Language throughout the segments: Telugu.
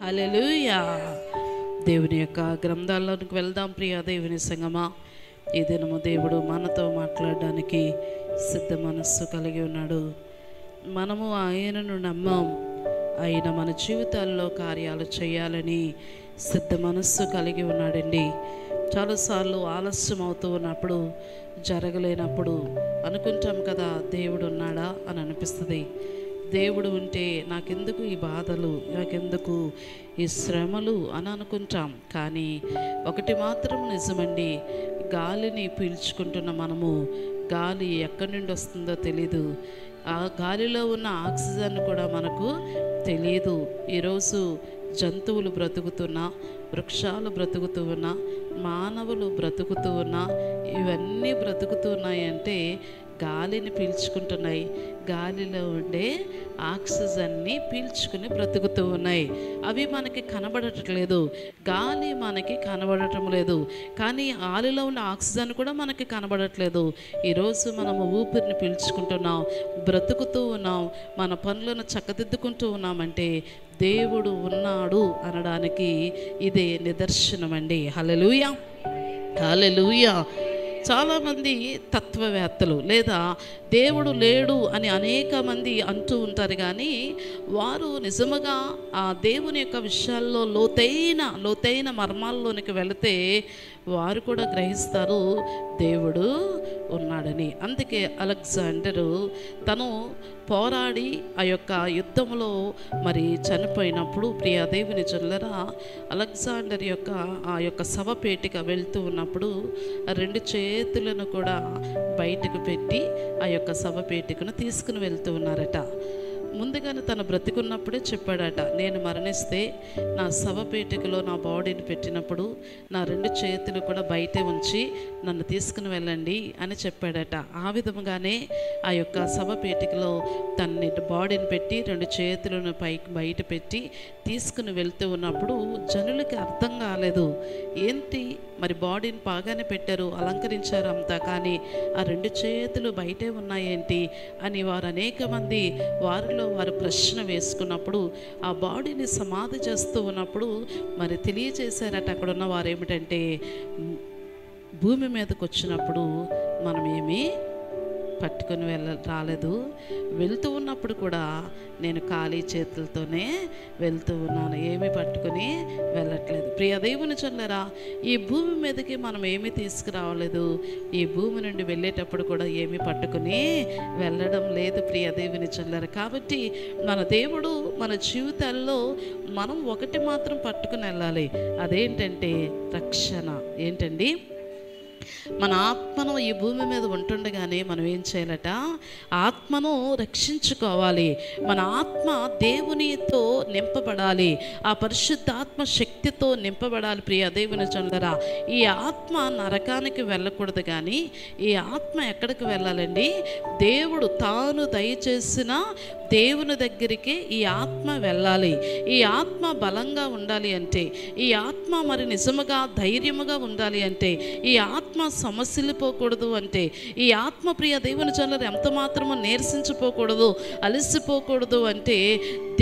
హల్లెలూయా. దేవుని యొక్క గ్రంథాల్లోనికి వెళ్దాం ప్రియ దేవుని సంగమా. ఈ దినము దేవుడు మనతో మాట్లాడడానికి సిద్ధ మనస్సు కలిగి ఉన్నాడు. మనము ఆయనను నమ్మాం, ఆయన మన జీవితాల్లో కార్యాలు చేయాలని సిద్ధ మనస్సు కలిగి ఉన్నాడండి. చాలాసార్లు ఆలస్యం అవుతూ ఉన్నప్పుడు, జరగలేనప్పుడు అనుకుంటాం కదా, దేవుడు ఉన్నాడా అని అనిపిస్తుంది. దేవుడు ఉంటే నాకెందుకు ఈ బాధలు, నాకెందుకు ఈ శ్రమలు అని అనుకుంటాం. కానీ ఒకటి మాత్రం నిజమండి, గాలిని పీల్చుకుంటున్న మనము గాలి ఎక్కడి నుండి వస్తుందో తెలీదు. ఆ గాలిలో ఉన్న ఆక్సిజన్ కూడా మనకు తెలియదు. ఈరోజు జంతువులు బ్రతుకుతున్నా, వృక్షాలు బ్రతుకుతూ ఉన్నా, మానవులు బ్రతుకుతూ ఉన్నా, ఇవన్నీ బ్రతుకుతున్నాయంటే గాలిని పీల్చుకుంటున్నాయి. గాలిలో ఉండే ఆక్సిజన్ని పీల్చుకుని బ్రతుకుతూ ఉన్నాయి. అవి మనకి కనబడట్లేదు, గాలి మనకి కనబడటం లేదు. కానీ గాలిలో ఉన్న ఆక్సిజన్ కూడా మనకి కనబడట్లేదు. ఈరోజు మనము ఊపిరిని పీల్చుకుంటున్నాం, బ్రతుకుతూ ఉన్నాం, మన పనులను చక్కదిద్దుకుంటూ ఉన్నామంటే దేవుడు ఉన్నాడు అనడానికి ఇదే నిదర్శనం అండి. హల్లెలూయా, హల్లెలూయా. చాలామంది తత్వవేత్తలు లేదా దేవుడు లేడు అని అనేక మంది అంటూ ఉంటారు. కానీ వారు నిజముగా ఆ దేవుని యొక్క విషయాల్లో లోతైన మర్మాల్లోనికి వెళితే వారు కూడా గ్రహిస్తారు దేవుడు ఉన్నాడని. అందుకే అలెగ్జాండరు తను పోరాడి ఆ యొక్క యుద్ధంలో మరి చనిపోయినప్పుడు, ప్రియ దేవుని జనులారా, అలెగ్జాండర్ యొక్క ఆ యొక్క శవపేటిక వెళ్తూ ఉన్నప్పుడు రెండు చేతులను కూడా బయటకు పెట్టి ఆ యొక్క శవపేటికను తీసుకుని వెళ్తూ ఉన్నారట. ముందుగానే తను బ్రతికున్నప్పుడే చెప్పాడట, నేను మరణిస్తే నా శవపేటికలో నా బాడీని పెట్టినప్పుడు నా రెండు చేతులు కూడా బయటే ఉంచి నన్ను తీసుకుని వెళ్ళండి అని చెప్పాడట. ఆ విధముగానే ఆ యొక్క శవపేటికలో తన బాడీని పెట్టి రెండు చేతులను బయట పెట్టి తీసుకుని వెళ్తూ ఉన్నప్పుడు జనులకి అర్థం కాలేదు, ఏంటి మరి బాడీని బాగానే పెట్టారు, అలంకరించారు అంతా, కానీ ఆ రెండు చేతులు బయటే ఉన్నాయేంటి అని వారు అనేక మంది వారిలో వారు ప్రశ్న వేసుకున్నప్పుడు, ఆ బాడీని సమాధి చేస్తూ ఉన్నప్పుడు మరి తెలియజేశారట అక్కడ ఉన్న వారు ఏమిటంటే, భూమి మీదకి వచ్చినప్పుడు మనం ఏమీ పట్టుకొని రాలేదు, వెళ్తూ ఉన్నప్పుడు కూడా నేను ఖాళీ చేతులతోనే వెళ్తూ ఉన్నాను, ఏమీ పట్టుకొని వెళ్ళట్లేదు. ప్రియ దేవుని జనులారా, ఈ భూమి మీదకి మనం ఏమీ తీసుకురావలేదు, ఈ భూమి నుండి వెళ్ళేటప్పుడు కూడా ఏమీ పట్టుకొని వెళ్ళడం లేదు ప్రియ దేవుని జనులారా. కాబట్టి మన దేవుడు మన జీవితాల్లో మనం ఒకటి మాత్రం పట్టుకుని వెళ్ళాలి, అదేంటంటే రక్షణ. ఏంటండి? మన ఆత్మను ఈ భూమి మీద ఉంటుండగానే మనం ఏం చేయాలట? ఆత్మను రక్షించుకోవాలి. మన ఆత్మ దేవునితో నింపబడాలి, ఆ పరిశుద్ధాత్మ శక్తితో నింపబడాలి. ప్రియ దేవుని జనులారా, ఈ ఆత్మ నరకానికి వెళ్ళకూడదు, కానీ ఈ ఆత్మ ఎక్కడికి వెళ్ళాలండి? దేవుడు తాను దయచేసిన దేవుని దగ్గరికి ఈ ఆత్మ వెళ్ళాలి. ఈ ఆత్మ బలంగా ఉండాలి అంటే, ఈ ఆత్మ మరి నిజముగా ధైర్యముగా ఉండాలి అంటే, ఈ ఆత్మ సమస్యలిపోకూడదు అంటే, ఈ ఆత్మ ప్రియ దేవుని జనులారా ఎంత మాత్రమో నీరసించిపోకూడదు, అలసిపోకూడదు అంటే,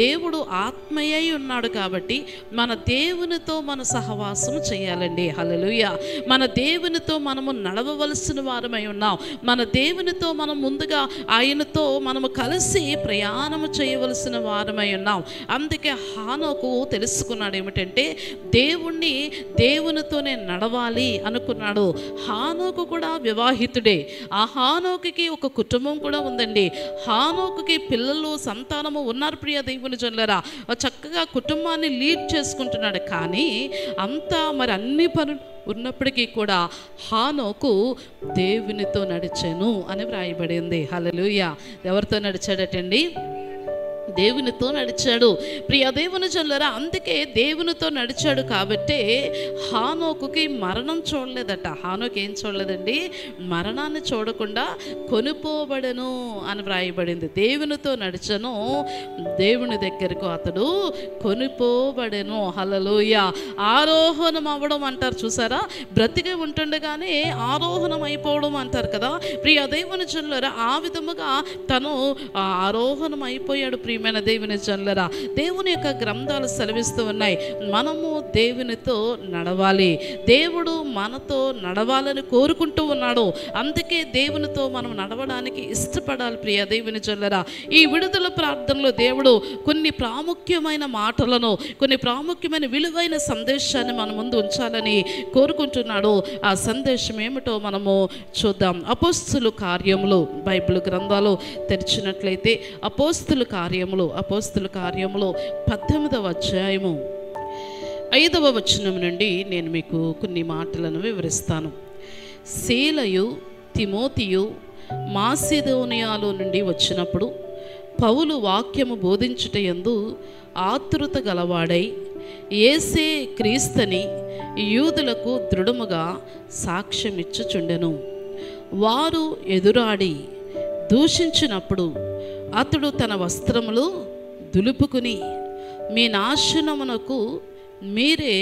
దేవుడు ఆత్మయై ఉన్నాడు. కాబట్టి మన దేవునితో మన సహవాసం చేయాలండి. హల్లెలూయా. మన దేవునితో మనము నడవవలసిన వారమై ఉన్నాం. మన దేవునితో మనం ముందుగా ఆయనతో మనము కలిసి ప్రయాణము చేయవలసిన వారమై ఉన్నాం. అందుకే హానోకు తెలుసుకున్నాడు ఏమిటంటే, దేవునితోనే నడవాలి అనుకున్నాడు. హానోకు కూడా వివాహితుడే. ఆ హానోకుకి ఒక కుటుంబం కూడా ఉందండి. హానోకుకి పిల్లలు, సంతానము ఉన్నారు ప్రియ దేవుని జనులారా. చక్కగా కుటుంబాన్ని లీడ్ చేసుకుంటున్నాడు. కానీ అంతా మరి అన్ని పనులు ఉన్నప్పటికీ కూడా హానోకు దేవునితో నడిచాను అని వ్రాయబడింది. హల్లెలూయా. ఎవరితో నడిచాడటండి? దేవునితో నడిచాడు. ప్రియ దేవుని జనులారా, అందుకే దేవునితో నడిచాడు కాబట్టి హానోకుకి మరణం చూడలేదట. హానోకు ఏం చూడలేదండి? మరణాన్ని చూడకుండా కొనుపోబడను అని వ్రాయబడింది. దేవునితో నడిచను, దేవుని దగ్గరకు అతడు కొనుపోబడెను. హల్లెలూయా. ఆరోహణం అవ్వడం అంటారు చూసారా, బ్రతికి ఉంటుండగానే ఆరోహణం అయిపోవడం అంటారు కదా. ప్రియ దేవుని జనులారా, ఆ విధముగా తను ఆరోహణం అయిపోయాడు ప్రియ ప్రియమైన దేవుని జనులారా, దేవుని యొక్క గ్రంథాలు సెలవిస్తూ ఉన్నాయి, మనము దేవునితో నడవాలి, దేవుడు మనతో నడవాలని కోరుకుంటూ ఉన్నాడు. అందుకే దేవునితో మనం నడవడానికి ఇష్టపడాలి. ప్రియ దేవుని జనులారా, ఈ విడుదల ప్రార్థనలో దేవుడు కొన్ని ప్రాముఖ్యమైన మాటలను, కొన్ని ప్రాముఖ్యమైన విలువైన సందేశాన్ని మన ముందు ఉంచాలని కోరుకుంటున్నాడు. ఆ సందేశం ఏమిటో మనము చూద్దాం. అపోస్తుల కార్యములు, బైబిల్ గ్రంథాలు తెరిచినట్లయితే అపోస్తుల కార్యములు 18వ అధ్యాయము 5వ వచనం నుండి నేను మీకు కొన్ని మాటలను వివరిస్తాను. శీలయు తిమోతియు మాసిదోనియాలో నుండి వచ్చినప్పుడు పౌలు వాక్యము బోధించుటయందు ఆతురత గలవాడై యేసే క్రీస్తుని యూదులకు దృఢముగా సాక్ష్యమిచ్చుచుండెను. వారు ఎదురాడి దూషించినప్పుడు అతడు తన వస్త్రములు దులుపుకుని, మీ నాశనమునకు మీరే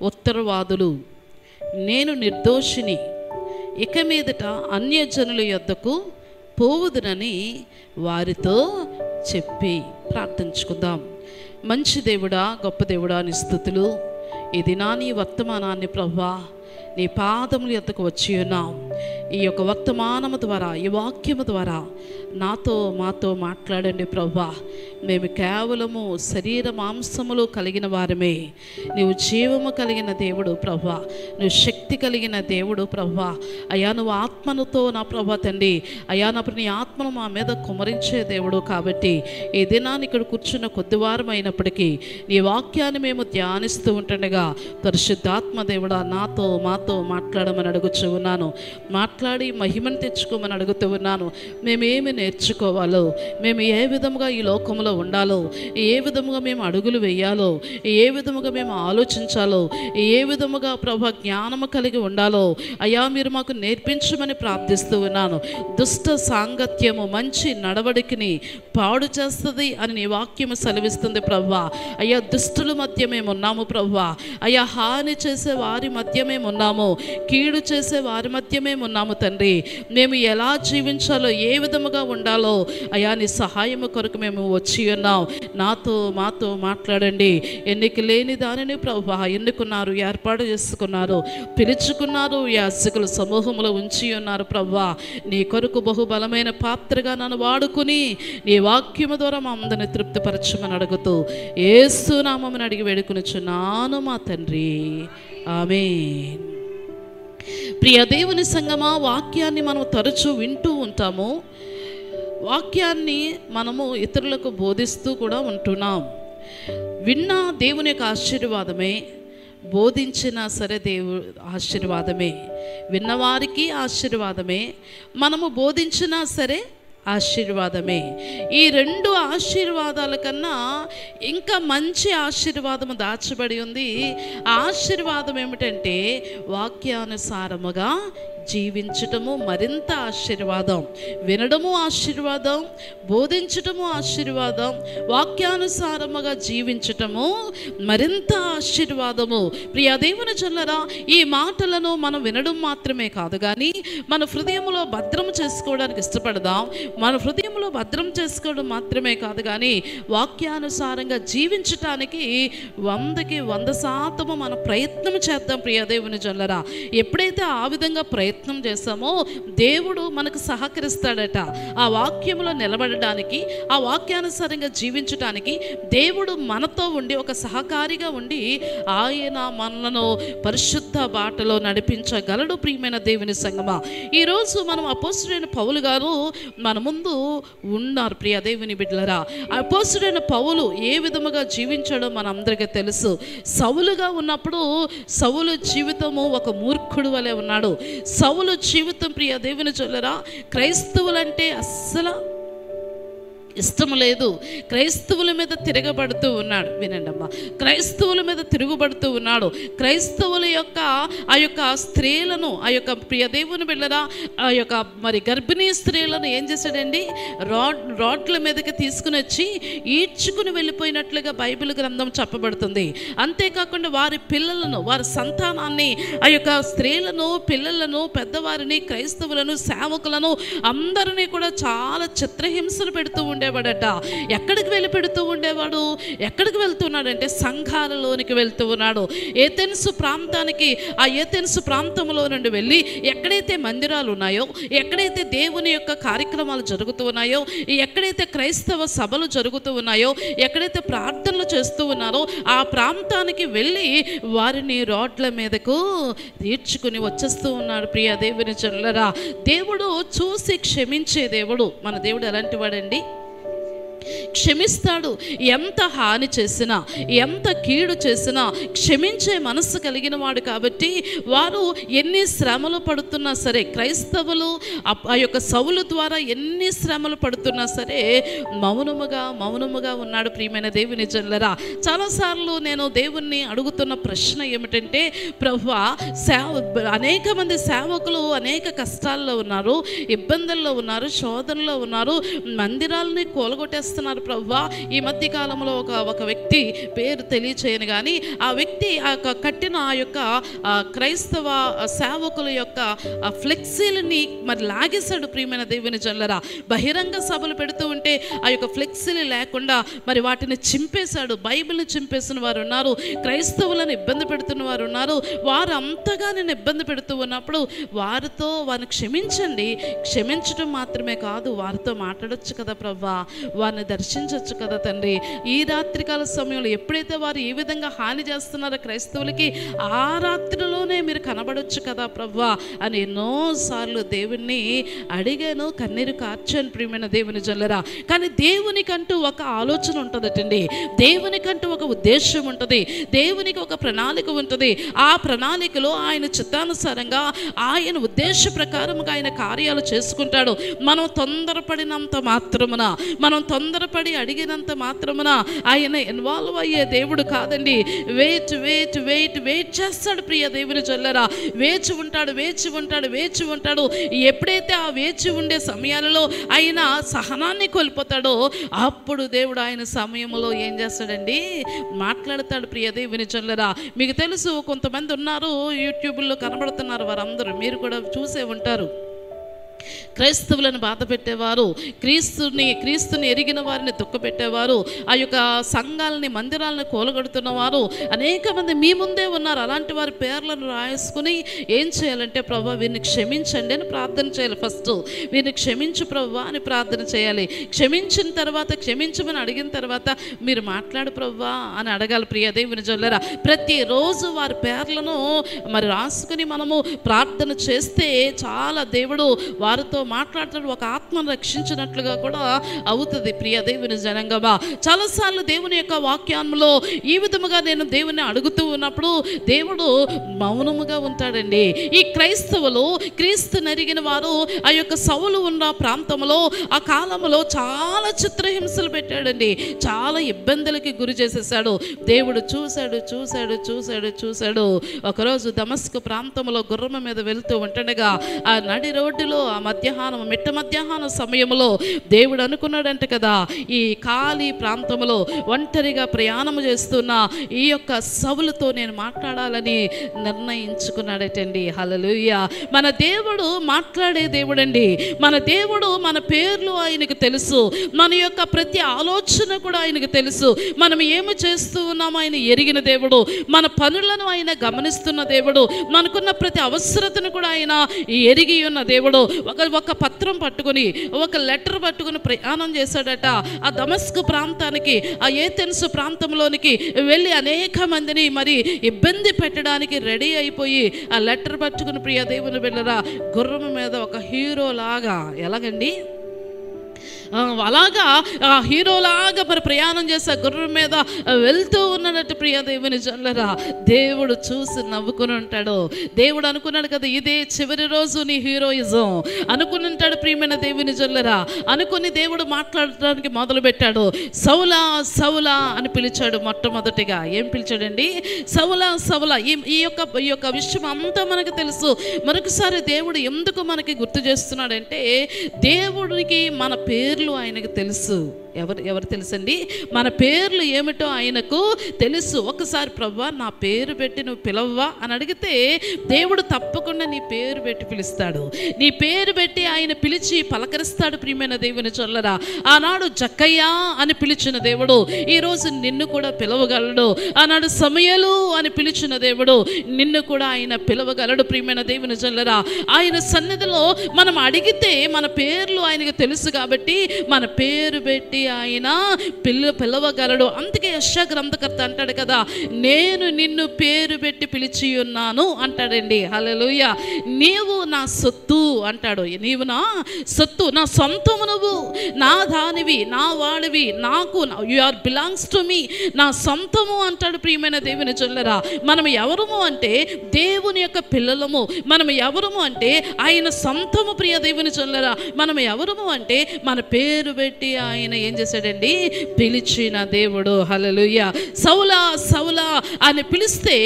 ఉత్తరవాదులు, నేను నిర్దోషిని, ఇక మీదట అన్యజనుల యొద్దకు పోవుదునని వారితో చెప్పి ప్రార్థించుకుందాం. మంచి దేవుడా, గొప్ప దేవుడా, నీ స్తుతులు. ఈ దినాన్ని వర్తమానాన్ని ప్రభువా నీ పాదముల యొద్దకు వచ్చి ఉన్నాం. ఈ యొక్క వర్తమానము ద్వారా, ఈ వాక్యము ద్వారా మాతో మాట్లాడండి ప్రభువా. మేము కేవలము శరీర మాంసములు కలిగిన వారమే, నీవు జీవము కలిగిన దేవుడు ప్రభువా, నువ్వు శక్తి కలిగిన దేవుడు ప్రభువా. అయ్యా, నువ్వు ఆత్మనుతో నా ప్రభువా తండ్రి, అయ్యా నా నీ ఆత్మను మా మీద కుమరించే దేవుడు కాబట్టి ఈ దినాన్ని ఇక్కడ కూర్చున్న కొద్దివారం అయినప్పటికీ నీ వాక్యాన్ని మేము ధ్యానిస్తూ ఉంటుండగా పరిశుద్ధాత్మ దేవుడా మాతో మాట్లాడమని అడుగుచూ ఉన్నాను. మాట్లాడి మహిమను తెచ్చుకోమని అడుగుతూ ఉన్నాను. మేమేమి నేర్చుకోవాలో, మేము ఏ విధముగా ఈ లోకంలో ఉండాలో, ఏ విధముగా మేము అడుగులు వేయాలో, ఏ విధముగా మేము ఆలోచించాలో, ఏ విధముగా ప్రభు జ్ఞానము కలిగి ఉండాలో అయ్యా మీరు మాకు నేర్పించమని ప్రార్థిస్తూ ఉన్నాను. దుష్ట సాంగత్యము మంచి నడవడికిని పాడు చేస్తుంది అని నీ వాక్యము సెలవిస్తుంది ప్రభువా. అయ్యా దుష్టుల మధ్య మేము ఉన్నాము ప్రభువా. అయ్యా హాని చేసే వారి మధ్య మేము ఉన్నాము, కీడు చేసే వారి మధ్య మేము ఉన్నాము తండ్రి. మేము ఎలా జీవించాలో, ఏ విధముగా ఉండాలో అయ్యా నీ సహాయము కొరకు మేము వచ్చి ఉన్నాం. మాతో మాట్లాడండి. ఎన్నిక లేని దానిని ప్రభువా ఎన్నుకున్నారు, ఏర్పాటు చేసుకున్నారు, పిలుచుకున్నారు, యాజకుల సమూహంలో ఉంచి ఉన్నారు ప్రభువా. నీ కొరకు బహుబలమైన పాత్రగా నన్ను వాడుకుని నీ వాక్యము ద్వారా మా అందరిని తృప్తిపరచమని అడుగుతూ యేసు నామమున అడిగి వేడుకొనుచున్నాను మా తండ్రి, ఆమేన్. ప్రియ దేవుని సంగమా, వాక్యాన్ని మనం తరచూ వింటూ ఉంటాము, వాక్యాన్ని మనము ఇతరులకు బోధిస్తూ కూడా ఉంటున్నాం. విన్నా దేవుని యొక్క ఆశీర్వాదమే, బోధించినా సరే ఆశీర్వాదమే, విన్నవారికి ఆశీర్వాదమే, మనము బోధించినా సరే ఆశీర్వాదమే. ఈ రెండు ఆశీర్వాదాల కన్నా ఇంకా మంచి ఆశీర్వాదము దాచబడి ఉంది. ఆశీర్వాదం ఏమిటంటే వాక్యానుసారముగా జీవించటము మరింత ఆశీర్వాదం, వినడము ఆశీర్వాదం, బోధించటము ఆశీర్వాదం, వాక్యానుసారముగా జీవించటము మరింత ఆశీర్వాదము. ప్రియ దేవుని జనులారా, ఈ మాటలను మనం వినడం మాత్రమే కాదు కానీ మన హృదయంలో భద్రం చేసుకోవడానికి ఇష్టపడదాం. మన హృదయంలో భద్రం చేసుకోవడం మాత్రమే కాదు కానీ వాక్యానుసారంగా జీవించటానికి 100కి 100% మనం ప్రయత్నం చేద్దాం. ప్రియ దేవుని జనులారా, ఎప్పుడైతే ఆ విధంగా ప్రయత్నం చేస్తామో దేవుడు మనకు సహకరిస్తాడట. ఆ వాక్యంలో నిలబడడానికి, ఆ వాక్యానుసారంగా జీవించడానికి దేవుడు మనతో ఉండి ఒక సహకారిగా ఉండి ఆయన మనలను పరిశుద్ధ బాటలో నడిపించగలడు. ప్రియమైన దేవుని సంగమా, ఈరోజు మనం అపోస్తలుడైన పౌలు గారు మన ముందు ఉన్నారు. ప్రియ దేవుని బిడ్డలారా, అపోస్తలుడైన పౌలు ఏ విధముగా జీవించాడో మనందరికీ తెలుసు. సౌలుగా ఉన్నప్పుడు సౌలు జీవితము ఒక మూర్ఖుడు వలె ఉన్నాడు. సౌలు జీవితం ప్రియ దేవుని జనులారా, క్రైస్తవులంటే అస్సలు ఇష్టం లేదు. క్రైస్తవుల మీద తిరగబడుతూ ఉన్నాడు. వినండి అమ్మా, క్రైస్తవుల మీద తిరుగుబడుతూ ఉన్నాడు. క్రైస్తవుల యొక్క ఆ యొక్క స్త్రీలను, ఆ యొక్క ప్రియ దేవుని బిడ్డలారా, ఆ యొక్క మరి గర్భిణీ స్త్రీలను ఏం చేశాడండి, రాడ్ల మీదకి తీసుకుని వచ్చి ఈడ్చుకుని వెళ్ళిపోయినట్లుగా బైబిల్ గ్రంథం చెప్పబడుతుంది. అంతేకాకుండా వారి పిల్లలను, వారి సంతానాన్ని, ఆ యొక్క స్త్రీలను, పిల్లలను, పెద్దవారిని, క్రైస్తవులను, సేవకులను అందరినీ కూడా చాలా చిత్రహింసలు పెడుతూ ఉండేవాడట. ఎక్కడికి వెళ్ళి పెడుతూ ఉండేవాడు? ఎక్కడికి వెళ్తున్నాడంటే సంఘాలలోనికి వెళ్తూ ఉన్నాడు. ఏథెన్సు ప్రాంతానికి, ఆ ఏథెన్సు ప్రాంతంలో నుండి వెళ్ళి ఎక్కడైతే మందిరాలు ఉన్నాయో, ఎక్కడైతే దేవుని యొక్క కార్యక్రమాలు జరుగుతూ ఉన్నాయో, ఎక్కడైతే క్రైస్తవ సభలు జరుగుతూ ఉన్నాయో, ఎక్కడైతే ప్రార్థనలు చేస్తూ ఉన్నారో ఆ ప్రాంతానికి వెళ్ళి వారిని రోడ్ల మీదకు తీర్చుకుని వచ్చేస్తూ ఉన్నాడు. ప్రియ దేవుని జనులారా, దేవుడు చూసి క్షమించే దేవుడు. మన దేవుడు ఎలాంటి వాడండి? క్షమిస్తాడు. ఎంత హాని చేసినా, ఎంత కీడు చేసినా క్షమించే మనస్సు కలిగిన వాడు. కాబట్టి వారు ఎన్ని శ్రమలు పడుతున్నా సరే, క్రైస్తవులు ఆ యొక్క సౌలు ద్వారా ఎన్ని శ్రమలు పడుతున్నా సరే మౌనముగా ఉన్నాడు. ప్రియమైన దేవుని జనులారా, చాలాసార్లు నేను దేవుణ్ణి అడుగుతున్న ప్రశ్న ఏమిటంటే, ప్రభువా, అనేక మంది సేవకులు అనేక కష్టాల్లో ఉన్నారు, ఇబ్బందుల్లో ఉన్నారు, శోధనలో ఉన్నారు, మందిరాలని కూలగొట్టేస్తున్నారు ప్రభువా. ఈ మధ్య కాలంలో ఒక వ్యక్తి, పేరు తెలియచేయను కానీ, ఆ వ్యక్తి కట్టిన ఆ యొక్క క్రైస్తవ సేవకుల యొక్క ఫ్లెక్సీలని మరి లాగేశాడు. ప్రియమైన దేవుని జనులారా, బహిరంగ సభలు పెడుతూ ఉంటే ఆ యొక్క ఫ్లెక్సీలు లేకుండా మరి వాటిని చింపేశాడు. బైబిల్ని చింపేసిన వారు ఉన్నారు, క్రైస్తవులను ఇబ్బంది పెడుతున్న వారు ఉన్నారు. వారు అంతగా నేను ఇబ్బంది పెడుతూ ఉన్నప్పుడు వారిని క్షమించండి. క్షమించడం మాత్రమే కాదు, వారితో మాట్లాడొచ్చు కదా ప్రభువా, వారిని దర్శించవచ్చు కదా తండ్రి. ఈ రాత్రికాల సమయంలో ఎప్పుడైతే వారు ఏ విధంగా హాని చేస్తున్నారో క్రైస్తవులకి, ఆ రాత్రిలోనే మీరు కనబడొచ్చు కదా ప్రభువా అని ఎన్నోసార్లు దేవుణ్ణి అడిగాను, కన్నీరు కార్చాను. ప్రియమైన దేవుని జనులారా, కానీ దేవునికంటూ ఒక ఆలోచన ఉంటుందటండి. దేవునికంటూ ఒక ఉద్దేశం ఉంటుంది, దేవునికి ఒక ప్రణాళిక ఉంటుంది. ఆ ప్రణాళికలో ఆయన చిత్తానుసారంగా, ఆయన ఉద్దేశ ప్రకారంగా ఆయన కార్యాలు చేసుకుంటాడు. మనం తొందరపడినంత మాత్రమున, మనం తొందరపడి అడిగినంత మాత్రమున ఆయన ఇన్వాల్వ్ అయ్యే దేవుడు కాదండి. వెయిట్ వెయిట్ వెయిట్ వెయిట్ చేస్తాడు. ప్రియ దేవుని జనులారా, వేచి ఉంటాడు. ఎప్పుడైతే ఆ వేచి ఉండే సమయాలలో ఆయన సహనాన్ని కోల్పోతాడో అప్పుడు దేవుడు ఆయన సమయంలో ఏం చేస్తాడండి? మాట్లాడతాడు. ప్రియ దేవుని జనులారా, మీకు తెలుసు, కొంతమంది ఉన్నారు యూట్యూబ్లో కనబడుతున్నారు, వారందరూ మీరు కూడా చూసే ఉంటారు. క్రైస్తవులను బాధ పెట్టేవారు, క్రీస్తుని ఎరిగిన వారిని దుఃఖపెట్టేవారు, ఆ యొక్క సంఘాలని, మందిరాలను కూలగొడుతున్నవారు అనేక మంది మీ ముందే ఉన్నారు. అలాంటి వారి పేర్లను రాసుకుని ఏం చేయాలంటే, ప్రభువా వీరిని క్షమించండి అని ప్రార్థన చేయాలి. ఫస్ట్ వీరిని క్షమించు ప్రభువా అని ప్రార్థన చేయాలి. క్షమించిన తర్వాత, క్షమించమని అడిగిన తర్వాత మీరు మాట్లాడు ప్రభువా అని అడగాలి. ప్రియ దేవుని జనులారా, ప్రతిరోజు వారి పేర్లను మరి రాసుకుని మనము ప్రార్థన చేస్తే చాలా దేవుడు వారితో మాట్లాడతాడు. ఒక ఆత్మను రక్షించినట్లుగా కూడా అవుతుంది. ప్రియ దేవుని జనంగమా, చాలాసార్లు దేవుని యొక్క వాక్యంలో ఈ విధముగా నేను దేవుని అడుగుతూ ఉన్నప్పుడు దేవుడు మౌనముగా ఉంటాడండి. ఈ క్రైస్తవులు, క్రీస్తు నెరిగిన వారు ఆ యొక్క సౌలు ఉన్న ప్రాంతంలో, ఆ కాలంలో చాలా చిత్రహింసలు పెట్టాడండి, చాలా ఇబ్బందులకి గురి చేసేసాడు. దేవుడు చూశాడు. ఒకరోజు దమస్కు ప్రాంతంలో గుర్రం మీద వెళ్తూ ఉంటుండగా ఆ నడి రోడ్డులో ఆ మిట్ట మధ్యాహ్నం సమయంలో దేవుడు అనుకున్నాడంట కదా, ఈ ఖాళీ ప్రాంతంలో ఒంటరిగా ప్రయాణం చేస్తున్న ఈ యొక్క సౌలుతో నేను మాట్లాడాలని నిర్ణయించుకున్నాడటండి. హల్లెలూయా. మన దేవుడు మాట్లాడే దేవుడండి. మన దేవుడు, మన పేర్లు ఆయనకు తెలుసు, మన యొక్క ప్రతి ఆలోచన కూడా ఆయనకు తెలుసు. మనం ఏమి చేస్తూ ఉన్నామో ఆయన ఎరిగిన దేవుడు, మన పనులను ఆయన గమనిస్తున్న దేవుడు, మనకున్న ప్రతి అవసరతను కూడా ఆయన ఎరిగి ఉన్న దేవుడు. ఒక పత్రం పట్టుకుని, ఒక లెటర్ పట్టుకుని ప్రయాణం చేశాడట. ఆ దమస్కు ప్రాంతానికి, ఆ ఏథెన్సు ప్రాంతంలోనికి వెళ్ళి అనేక మందిని మరి ఇబ్బంది పెట్టడానికి రెడీ అయిపోయి ఆ లెటర్ పట్టుకుని, ప్రియ దేవుని బిడ్డలారా, గుర్రం మీద ఒక హీరో లాగా, ఎలాగండి అలాగా ఆ హీరోలాగా మరి ప్రయాణం చేసే గుర్రం మీద వెళ్తూ ఉన్నాడట. ప్రియ దేవుని జనులారా, దేవుడు చూసి నవ్వుకుని ఉంటాడు. దేవుడు అనుకున్నాడు కదా, ఇదే చివరి రోజు నీ హీరోయిజం అనుకుని ఉంటాడు. ప్రియమైన దేవుని జనులారా, అనుకుని దేవుడు మాట్లాడటానికి మొదలు పెట్టాడు. సౌలా సౌలా అని పిలిచాడు. మొట్టమొదటిగా ఏం పిలిచాడండి? సౌలా సౌలా. ఈ యొక్క విషయం అంతా మనకు తెలుసు. మరొకసారి దేవుడు ఎందుకు మనకి గుర్తు చేస్తున్నాడంటే, దేవుడికి మన పేర్లు ఆయనకు తెలుసు. ఎవరు తెలుసండి? మన పేర్లు ఏమిటో ఆయనకు తెలుసు. ఒకసారి ప్రభువా నా పేరు పెట్టి నువ్వు పిలవ్వా అని అడిగితే దేవుడు తప్పకుండా నీ పేరు పెట్టి పిలుస్తాడు. నీ పేరు పెట్టి ఆయన పిలిచి పలకరిస్తాడు. ప్రియమైన దేవుని చొల్లరా, ఆనాడు జక్కయ్య అని పిలిచిన దేవుడు ఈరోజు నిన్ను కూడా పిలవగలడు. ఆనాడు సమయలు అని పిలిచిన దేవుడు నిన్ను కూడా ఆయన పిలవగలడు. ప్రియమైన దేవుని చొల్లరా, ఆయన సన్నిధిలో మనం అడిగితే మన పేర్లు ఆయనకు తెలుసు కాబట్టి మన పేరు పెట్టి ఆయన పిలవగలడు. అందుకే యెషయా గ్రంథకర్త అంటాడు కదా, నేను నిన్ను పేరు పెట్టి పిలిచి ఉన్నాను అంటాడండి. హల్లెలూయా. నీవు నా సొత్తు అంటాడు. నీవు నా సొత్తు, నా సొంతము, నువ్వు నా దానివి, నా వాడివి, నాకు you are belongs to me, నా సొంతము అంటాడు. ప్రియమైన దేవుని చొల్లరా, మనం ఎవరము అంటే దేవుని యొక్క పిల్లలము. మనం ఎవరము అంటే ఆయన సొంతము. ప్రియ దేవుని చొల్లరా, మనం ఎవరము అంటే మన పేరు పెట్టి ఆయన ఏం చేశాడండి? పిలిచిన దేవుడు. హల్లెలూయా. సౌలా సౌలా అని పిలిస్తే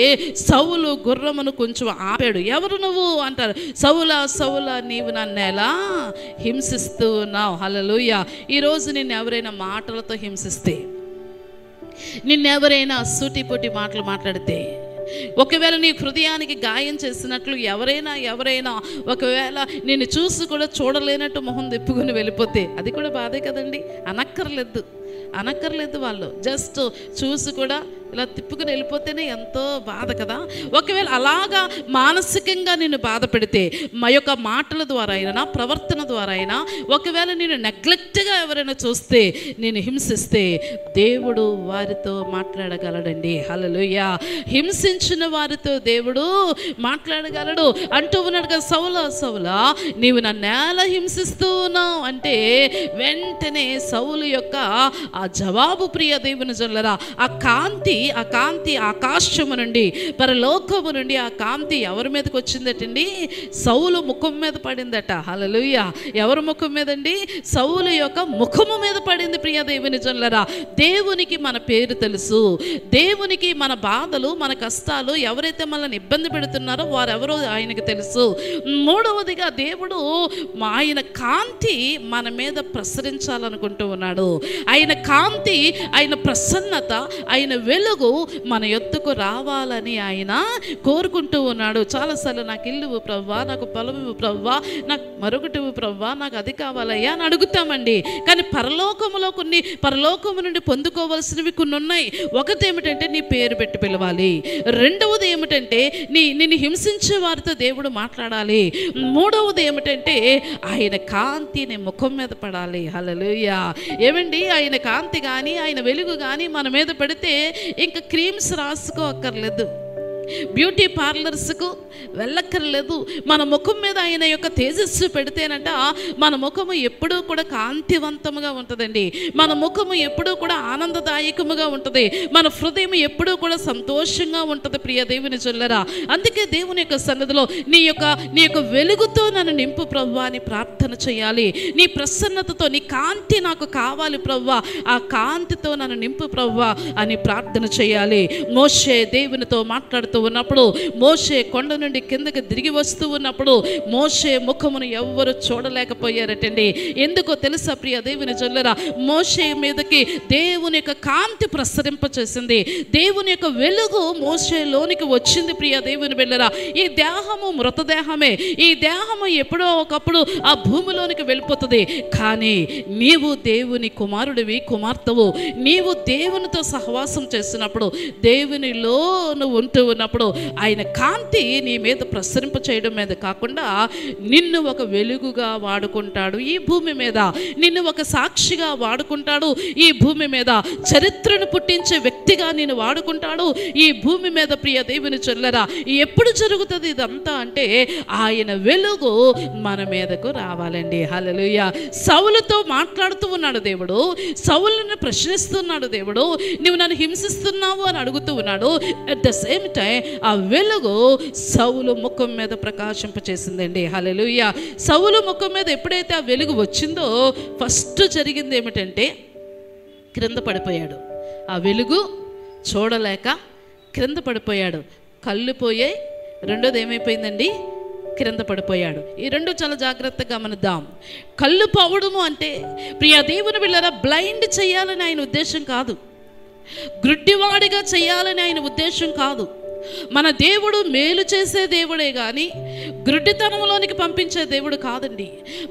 సౌలు గుర్రమును కొంచెం ఆపాడు. ఎవరు నువ్వు అంటారు. సౌలా సౌలా నీవు నన్ను ఎలా హింసిస్తూ ఉన్నావు? హల్లెలూయా. ఈరోజు నిన్ను ఎవరైనా మాటలతో హింసిస్తే, నిన్నెవరైనా సూటిపోటి మాటలు మాట్లాడితే, ఒకవేళ నీ హృదయానికి గాయం చేసినట్లు ఎవరైనా ఒకవేళ నిన్ను చూసి కూడా చూడలేనట్టు మొహం తిప్పుకొని వెళ్ళిపోతే అది కూడా బాధే కదండి. అనక్కర్లేదు వాళ్ళు జస్ట్ చూసి కూడా ఇలా తిప్పుకుని వెళ్ళిపోతేనే ఎంతో బాధ కదా. ఒకవేళ అలాగా మానసికంగా నిన్ను బాధ పెడితే, మా యొక్క మాటల ద్వారా అయినా ప్రవర్తన ద్వారా అయినా ఒకవేళ నేను నెగ్లెక్ట్గా ఎవరైనా చూస్తే, నేను హింసిస్తే దేవుడు వారితో మాట్లాడగలడండి. హల్లెలూయా. హింసించిన వారితో దేవుడు మాట్లాడగలడు. అంటూ ఉన్నాడు కదా, సౌలా సౌలా నీవు నన్ను ఎలా హింసిస్తూ ఉన్నావు అంటే వెంటనే సౌలు యొక్క ఆ జవాబు, ప్రియ దేవుని జనులారా, ఆ కాంతి ఆకాశము నుండి పరలోకము నుండి ఆ కాంతి ఎవరి మీదకి వచ్చిందటండి? సౌలు ముఖం మీద పడిందట. హల్లెలూయా. ఎవరి ముఖం మీదండి? సౌలు యొక్క ముఖము మీద పడింది. ప్రియ దేవుని జనులారా, దేవునికి మన పేరు తెలుసు. దేవునికి మన బాధలు, మన కష్టాలు, ఎవరైతే మనల్ని ఇబ్బంది పెడుతున్నారో వారెవరో ఆయనకు తెలుసు. మూడవదిగా దేవుడు ఆయన కాంతి మన మీద ప్రసరించాలనుకుంటూ ఉన్నాడు. ఆయన కాంతి, ఆయన ప్రసన్నత, ఆయన వెలుగు మన యొద్దకు రావాలని ఆయన కోరుకుంటూ ఉన్నాడు. చాలాసార్లు నాకు ఇల్లు ప్రవ్వా, నాకు పొలం ప్రవ్వా, నాకు మరొకటి ప్రవ్వా, నాకు అది కావాలయ్యా అని అడుగుతామండి. కానీ పరలోకము నుండి పొందుకోవాల్సినవి కొన్ని ఉన్నాయి. ఒకటి ఏమిటంటే నీ పేరు పెట్టి పిలవాలి. రెండవది ఏమిటంటే నిన్ను హింసించే వారితో దేవుడు మాట్లాడాలి. మూడవది ఏమిటంటే ఆయన కాంతి నీ ముఖం మీద పడాలి. హల్లెలూయా. ఏమండి, ఆయన కాంతి కానీ ఆయన వెలుగు కానీ మన మీద పడితే ఇంకా క్రీమ్స్ రాసుకో అక్కర్లేదు, బ్యూటీ పార్లర్స్కు వెళ్ళక్కర్లేదు. మన ముఖం మీద ఆయన యొక్క తేజస్సు పెడితేనంట మన ముఖము ఎప్పుడూ కూడా కాంతివంతముగా ఉంటుందండి. మన ముఖము ఎప్పుడూ కూడా ఆనందదాయకముగా ఉంటుంది. మన హృదయం ఎప్పుడూ కూడా సంతోషంగా ఉంటుంది. ప్రియ దేవుని చొల్లరా, అందుకే దేవుని యొక్క సన్నిధిలో నీ యొక్క వెలుగుతో నన్ను నింపు ప్రభువా అని ప్రార్థన చేయాలి. నీ ప్రసన్నతతో, నీ కాంతి నాకు కావాలి ప్రభువా, ఆ కాంతితో నన్ను నింపు ప్రభువా అని ప్రార్థన చేయాలి. మోషే దేవునితో మాట్లాడుతూ ఉన్నప్పుడు, మోషే కొండ నుండి కిందకి తిరిగి వస్తూ ఉన్నప్పుడు మోషే ముఖమును ఎవ్వరు చూడలేకపోయారటండి. ఎందుకో తెలుసా ప్రియ దేవుని జనులారా? మోషే మీదకి దేవుని యొక్క కాంతి ప్రసరింపచేసింది. దేవుని యొక్క వెలుగు మోషేలోనికి వచ్చింది. ప్రియ దేవుని బిడ్డలారా, ఈ దేహము మృతదేహమే. ఈ దేహము ఎప్పుడో ఒకప్పుడు ఆ భూమిలోనికి వెళ్ళిపోతుంది. కానీ నీవు దేవుని కుమారుడివి, కుమార్తెవు. నీవు దేవునితో సహవాసం చేసినప్పుడు, దేవునిలో నువ్వు ఉంటూ ఉన్నప్పుడు ఆయన కాంతి నీ మీద ప్రసరింప చేయడం మీద కాకుండా నిన్ను ఒక వెలుగుగా వాడుకుంటాడు. ఈ భూమి మీద నిన్ను ఒక సాక్షిగా వాడుకుంటాడు. ఈ భూమి మీద చరిత్రను పుట్టించే వ్యక్తిగా నిన్ను వాడుకుంటాడు. ఈ భూమి మీద ప్రియ దేవుని చొల్లరా, ఎప్పుడు జరుగుతుంది ఇదంతా అంటే ఆయన వెలుగు మన మీదకు రావాలండి. హల్లెలూయా. సౌలుతో మాట్లాడుతూ ఉన్నాడు దేవుడు, సౌలుని ప్రశ్నిస్తున్నాడు దేవుడు, నువ్వు నన్ను హింసిస్తున్నావు అని అడుగుతూ ఉన్నాడు. అట్ ద సేమ్ టైం ఆ వెలుగు సౌలు ముఖం మీద ప్రకాశింపచేసిందండి. హల్లెలూయా. సౌలు ముఖం మీద ఎప్పుడైతే ఆ వెలుగు వచ్చిందో ఫస్ట్ జరిగింది ఏమిటంటే క్రింద పడిపోయాడు. ఆ వెలుగు చూడలేక క్రింద పడిపోయాడు. కళ్ళు పోయాయి. రెండోది ఏమైపోయిందండి? క్రింద పడిపోయాడు. ఈ రెండు చాలా జాగ్రత్తగా గమనిద్దాం. కళ్ళు పోవడము అంటే ప్రియ దేవుని బిడ్డలారా బ్లైండ్ చేయాలని ఆయన ఉద్దేశం కాదు, గ్రుడ్డివాడిగా చేయాలని ఆయన ఉద్దేశం కాదు. మన దేవుడు మేలు చేసే దేవుడే కానీ గ్రుడ్డితనంలోనికి పంపించే దేవుడు కాదండి.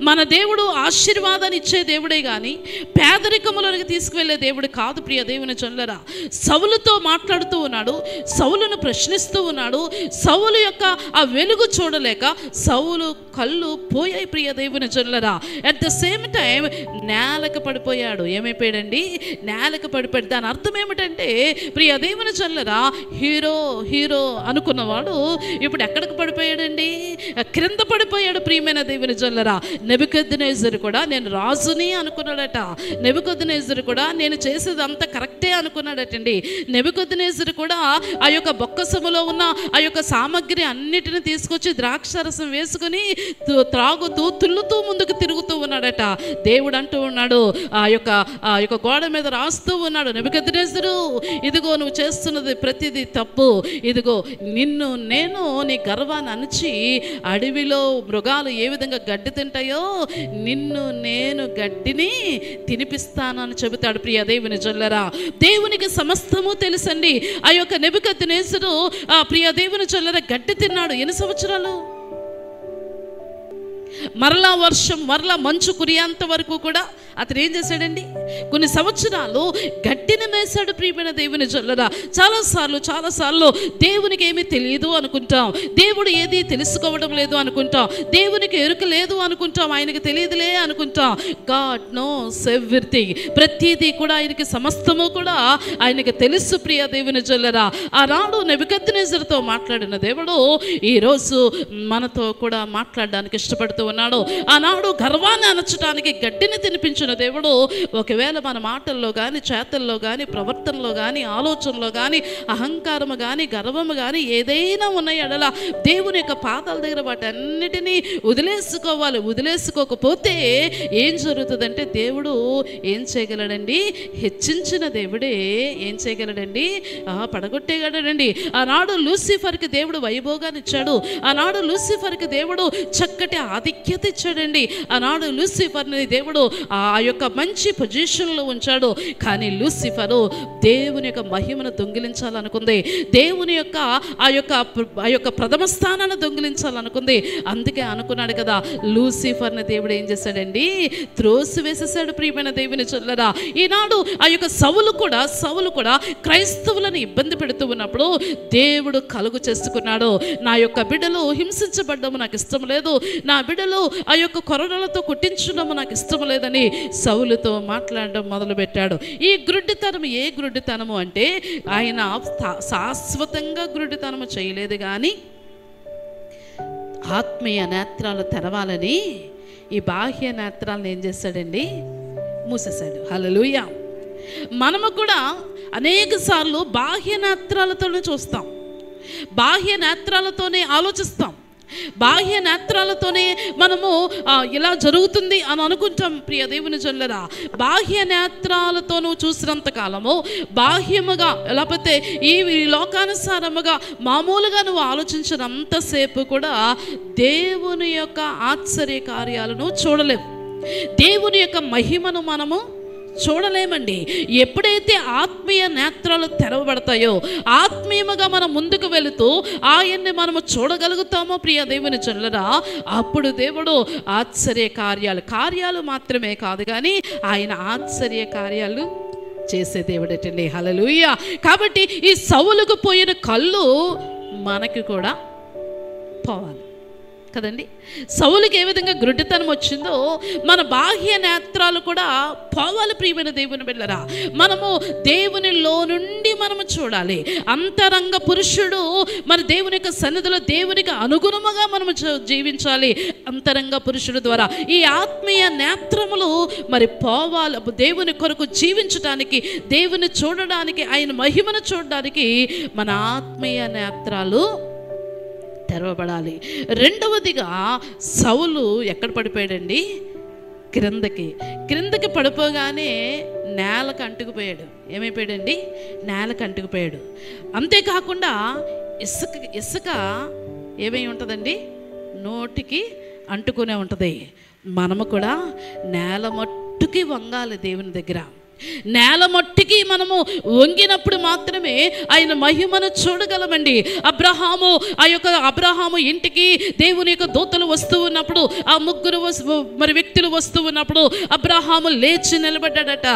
మన దేవుడు ఆశీర్వాదాన్ని ఇచ్చే దేవుడే కానీ పేదరికములోనికి తీసుకువెళ్ళే దేవుడు కాదు. ప్రియ దేవుని జనులారా, సౌలుతో మాట్లాడుతూ ఉన్నాడు, సౌలును ప్రశ్నిస్తూ ఉన్నాడు. సౌలు యొక్క ఆ వెలుగు చూడలేక సౌలు కళ్ళు పోయాయి. ప్రియ దేవుని జనులారా, అట్ ద సేమ్ టైం నేలకు పడిపోయాడు. ఏమైపోయాడండి? నేలకు పడిపోయాడు. దాని అర్థం ఏమిటంటే ప్రియ దేవుని జనులారా, హీరో అనుకున్నవాడు ఇప్పుడు ఎక్కడికి పడిపోయాడండి? క్రింద పడిపోయాడు. ప్రియమైన దేవుని జనులారా, నెబుకద్నెజరు కూడా నేను రాజుని అనుకున్నాడట. నెబుకద్నెజరు కూడా నేను చేసేది అంత కరెక్టే అనుకున్నాడటండి. నెబుకద్నెజరు కూడా ఆ యొక్క బొక్కసములో ఉన్న ఆ యొక్క సామగ్రి అన్నిటిని తీసుకొచ్చి ద్రాక్షరసం వేసుకుని త్రాగుతూ తుల్లుతూ ముందుకు తిరుగుతూ ఉన్నాడట. దేవుడు అంటూ ఉన్నాడు, ఆ యొక్క గోడ మీద రాస్తూ ఉన్నాడు, నెబుకద్నెజరు ఇదిగో నువ్వు చేస్తున్నది ప్రతిదీ తప్పు. ఇదిగో నిన్ను నేను నీ గర్వాన్ని అణచి అడవిలో మృగాలు ఏ విధంగా గడ్డి తింటాయో నిన్ను నేను గడ్డిని తినిపిస్తాను అని చెబుతాడు. ప్రియ దేవుని జనులారా, దేవునికి సమస్తము తెలుసండి. ఆ యొక్క నెబుకద్నెజరు ప్రియ దేవుని జనులారా గడ్డి తిన్నాడు. ఎన్ని సంవత్సరాలు? మరలా వర్షం మరలా మంచు కురియేంత వరకు కూడా అతను ఏం చేశాడండి? కొన్ని సంవత్సరాలు గడ్డిని మేసాడు. ప్రియమైన దేవుని జనులారా, చాలాసార్లు దేవునికి ఏమీ తెలియదు అనుకుంటాం, దేవుడు ఏది తెలుసుకోవడం లేదు అనుకుంటాం, దేవునికి ఎరుక లేదు అనుకుంటాం, ఆయనకి తెలియదులే అనుకుంటాం. God knows everything. ప్రతిదీ కూడా ఆయనకి సమస్తము కూడా ఆయనకి తెలుసు. ప్రియ దేవుని జనులారా, ఆనాడు నెబుకద్నెజరుతో మాట్లాడిన దేవుడు ఈరోజు మనతో కూడా మాట్లాడడానికి ఇష్టపడుతూ ఉన్నాడు. ఆనాడు గర్వాన్ని అణచడానికి గడ్డిని తినిపించిన దేవుడు ఒకవేళ మన మాటల్లో కానీ చేతల్లో కానీ ప్రవర్తనలో కానీ ఆలోచనలో కానీ అహంకారము కానీ గర్వము కానీ ఏదైనా ఉన్న ఎడల దేవుని యొక్క పాదాల దగ్గర వాటన్నిటినీ వదిలేసుకోవాలి. వదిలేసుకోకపోతే ఏం జరుగుతుందంటే దేవుడు ఏం చేయగలడండి? హెచ్చించిన దేవుడే ఏం చేయగలడండి? పడగొట్టేయగలడండి. ఆనాడు లూసిఫర్కి దేవుడు వైభోగాన్ని ఇచ్చాడు. ఆనాడు లూసిఫర్కి దేవుడు చక్కటి ఆధిక్యత ఇచ్చాడండి. ఆనాడు లూసిఫర్ని దేవుడు ఆ యొక్క మంచి పొజిషన్లో ఉంచాడు. కానీ లూసిఫరు దేవుని యొక్క మహిమను దొంగిలించాలనుకుంది, దేవుని యొక్క ఆ యొక్క ప్రథమ స్థానాన్ని దొంగిలించాలనుకుంది. అందుకే అనుకున్నాడు కదా, లూసిఫర్ని దేవుడు ఏం చేశాడండి? త్రోసివేసేసాడు. ప్రియమైన దేవుని జనులారా, ఈనాడు ఆ యొక్క సౌలు కూడా క్రైస్తవులను ఇబ్బంది పెడుతూ ఉన్నప్పుడు దేవుడు కలుగు చేసుకున్నాడు. నా యొక్క బిడ్డలు హింసించబడ్డము నాకు ఇష్టం లేదు, నా బిడ్డలు ఆ యొక్క కొరడలతో కొట్టించడము నాకు ఇష్టం లేదని సౌలుతో మాట్లాడడం మొదలుపెట్టాడు. ఈ గ్రుడ్డితనం ఏ గ్రుడ్డితనము అంటే ఆయన శాశ్వతంగా గ్రుడ్డితనము చేయలేదు, కానీ ఆత్మీయ నేత్రాలు తెరవాలని ఈ బాహ్య నేత్రాలను ఏం చేశాడండి? మూసేశాడు. హల్లెలూయా. మనము కూడా అనేక సార్లు బాహ్య నేత్రాలతోనే చూస్తాం, బాహ్య నేత్రాలతోనే ఆలోచిస్తాం, బాహ్య నేత్రాలతోనే మనము ఇలా జరుగుతుంది అని అనుకుంటాం. ప్రియ దేవుని జనులారా, బాహ్య నేత్రాలతో నువ్వు చూసినంత కాలము, బాహ్యముగా లేకపోతే ఈ లోకానుసారముగా మామూలుగా నువ్వు ఆలోచించినంతసేపు కూడా దేవుని యొక్క ఆశ్చర్య కార్యాలను చూడలేవు, దేవుని యొక్క మహిమను మనము చూడలేమండి. ఎప్పుడైతే ఆత్మీయ నేత్రాలు తెరవబడతాయో, ఆత్మీయముగా మనం ముందుకు వెళుతూ ఆయన్ని మనము చూడగలుగుతామో ప్రియ దేవుని జనులారా, అప్పుడు దేవుడు ఆశ్చర్య కార్యాలు మాత్రమే కాదు కానీ ఆయన ఆశ్చర్య కార్యాలు చేసే దేవుడటండి. హల్లెలూయా. కాబట్టి ఈ సౌలుకు పోయిన కళ్ళు మనకి కూడా పోవాలి కదండి. సౌలుకి ఏ విధంగా గ్రుడ్డితనం వచ్చిందో మన బాహ్య నేత్రాలు కూడా పోవాలి. ప్రియమైన దేవుని బిడ్డలారా, మనము దేవునిలో నుండి మనము చూడాలి. అంతరంగ పురుషుడు మన దేవుని యొక్క సన్నిధిలో దేవునికి అనుగుణముగా మనము జీవించాలి. అంతరంగ పురుషుడు ద్వారా ఈ ఆత్మీయ నేత్రములు మరి పోవాలి. దేవుని కొరకు జీవించడానికి, దేవుని చూడడానికి, ఆయన మహిమను చూడడానికి మన ఆత్మీయ నేత్రాలు తెరవబడాలి. రెండవదిగా సౌలు ఎక్కడ పడిపోయాడండి? క్రిందకి పడిపోగానే నేలకు అంటుకుపోయాడు. ఏమైపోయాడండి? నేలకు అంటుకుపోయాడు. అంతేకాకుండా ఇసుక ఏమై ఉంటుందండి? నోటికి అంటుకునే ఉంటుంది. మనము కూడా నేల మట్టుకి వంగాలి దేవుని దగ్గర. నేల మట్టికి మనము వంగినప్పుడు మాత్రమే ఆయన మహిమను చూడగలమండి. అబ్రహాము ఇంటికి దేవుని యొక్క దూతలు వస్తూ ఉన్నప్పుడు, ఆ ముగ్గురు వ్యక్తులు వస్తూ ఉన్నప్పుడు అబ్రహాము లేచి నిలబడ్డాడట.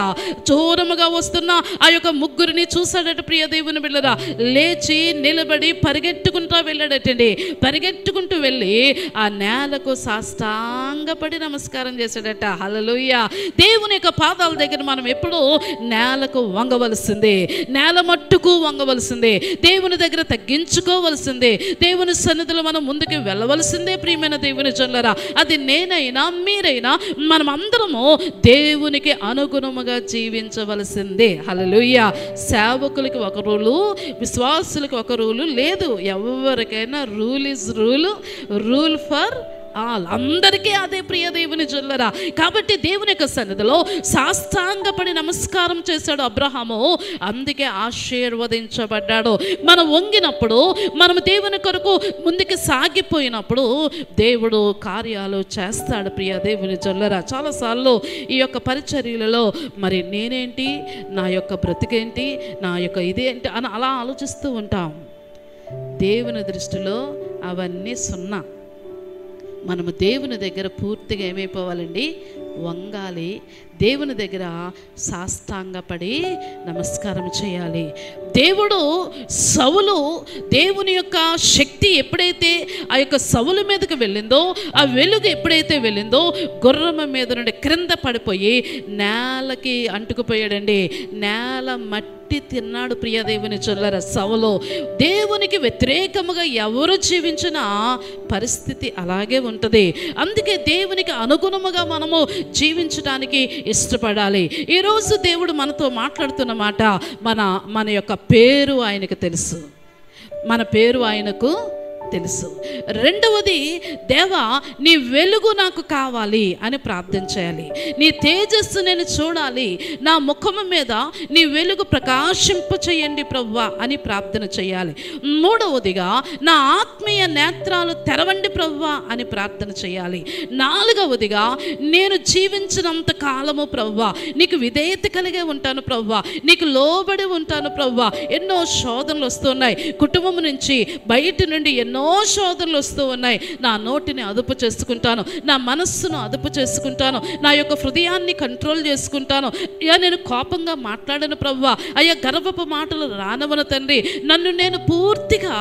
చోరముగా వస్తున్న ఆ యొక్క ముగ్గురిని చూశాడట. ప్రియ దేవుని బిడ్డలారా, లేచి నిలబడి పరిగెట్టుకుంటూ వెళ్ళాడటండి. పరిగెట్టుకుంటూ వెళ్ళి ఆ నేలకు సాష్టాంగపడి నమస్కారం చేశాడట. హల్లెలూయా. దేవుని యొక్క పాదాల దగ్గర మనం ఎప్పుడు నేలకు వంగవలసిందే, నేల మట్టుకు వంగవలసిందే, దేవుని దగ్గర తగ్గించుకోవలసిందే, దేవుని సన్నిధిలో మనం ముందుకు వెళ్ళవలసిందే. ప్రియమైన దేవుని జనులారా, అది నేనైనా మీరైనా మనం అందరము దేవునికి అనుగుణముగా జీవించవలసిందే. హల్లెలూయా. సేవకులకి ఒక రూలు, విశ్వాసులకు ఒక రూలు లేదు. ఎవరికైనా rule is rule for all. అందరికీ అదే ప్రియ దేవుని జనులారా. కాబట్టి దేవుని యొక్క సన్నిధిలో సాష్టాంగపడి నమస్కారం చేశాడు అబ్రహాము. అందుకే ఆశీర్వదించబడ్డాడు. మనం వంగినప్పుడు, మనం దేవుని కొరకు ముందుకు సాగిపోయినప్పుడు దేవుడు కార్యాలు చేస్తాడు. ప్రియ దేవుని జనులారా, చాలాసార్లు ఈ యొక్క పరిచర్యలలో మరి నేనేంటి, నా యొక్క బ్రతికేంటి, నా యొక్క ఇదేంటి అని అలా ఆలోచిస్తూ ఉంటాం. దేవుని దృష్టిలో అవన్నీ సున్నా. మనము దేవుని దగ్గర పూర్తిగా ఏమైపోవాలండి, వంగాలి. దేవుని దగ్గర సాష్టాంగపడి నమస్కారం చేయాలి. సౌలు దేవుని యొక్క శక్తి ఎప్పుడైతే ఆ యొక్క సౌలు మీదకి వెళ్ళిందో, ఆ వెలుగు ఎప్పుడైతే వెళ్ళిందో, గుర్రం మీద నుండి క్రింద పడిపోయి నేలకి అంటుకుపోయాడండి. నేల మట్టి తిన్నాడు. ప్రియ దేవుని జనులారా, సౌలు దేవునికి వ్యతిరేకముగా ఎవరు జీవించినా పరిస్థితి అలాగే ఉంటుంది. అందుకే దేవునికి అనుగుణముగా మనము జీవించడానికి ఇష్టపడాలి. ఈరోజు దేవుడు మనతో మాట్లాడుతున్న మాట, మన యొక్క పేరు ఆయనకు తెలుసు, మన పేరు ఆయనకు తెలుసు. రెండవది, దేవా నీ వెలుగు నాకు కావాలి అని ప్రార్థన చేయాలి. నీ తేజస్సు నేను చూడాలి, నా ముఖము మీద నీ వెలుగు ప్రకాశింప చేయండి ప్రభువా అని ప్రార్థన చేయాలి. మూడవదిగా, నా ఆత్మీయ నేత్రాలు తెరవండి ప్రభువా అని ప్రార్థన చేయాలి. నాలుగవదిగా, నేను జీవించినంత కాలము ప్రభువా నీకు విధేయత కలిగే ఉంటాను ప్రభువా, నీకు లోబడి ఉంటాను ప్రభువా. ఎన్నో శోధనలు వస్తున్నాయి, కుటుంబం నుంచి బయట నుండి ఎన్నో శోధనలు వస్తూ ఉన్నాయి. నా నోటిని అదుపు చేసుకుంటాను, నా మనస్సును అదుపు చేసుకుంటాను, నా యొక్క హృదయాన్ని కంట్రోల్ చేసుకుంటాను. అయ్యా నేను కోపంగా మాట్లాడను ప్రభువా, అయ్యా గర్వపు మాటలు రానవను తండ్రి, నన్ను నేను పూర్తిగా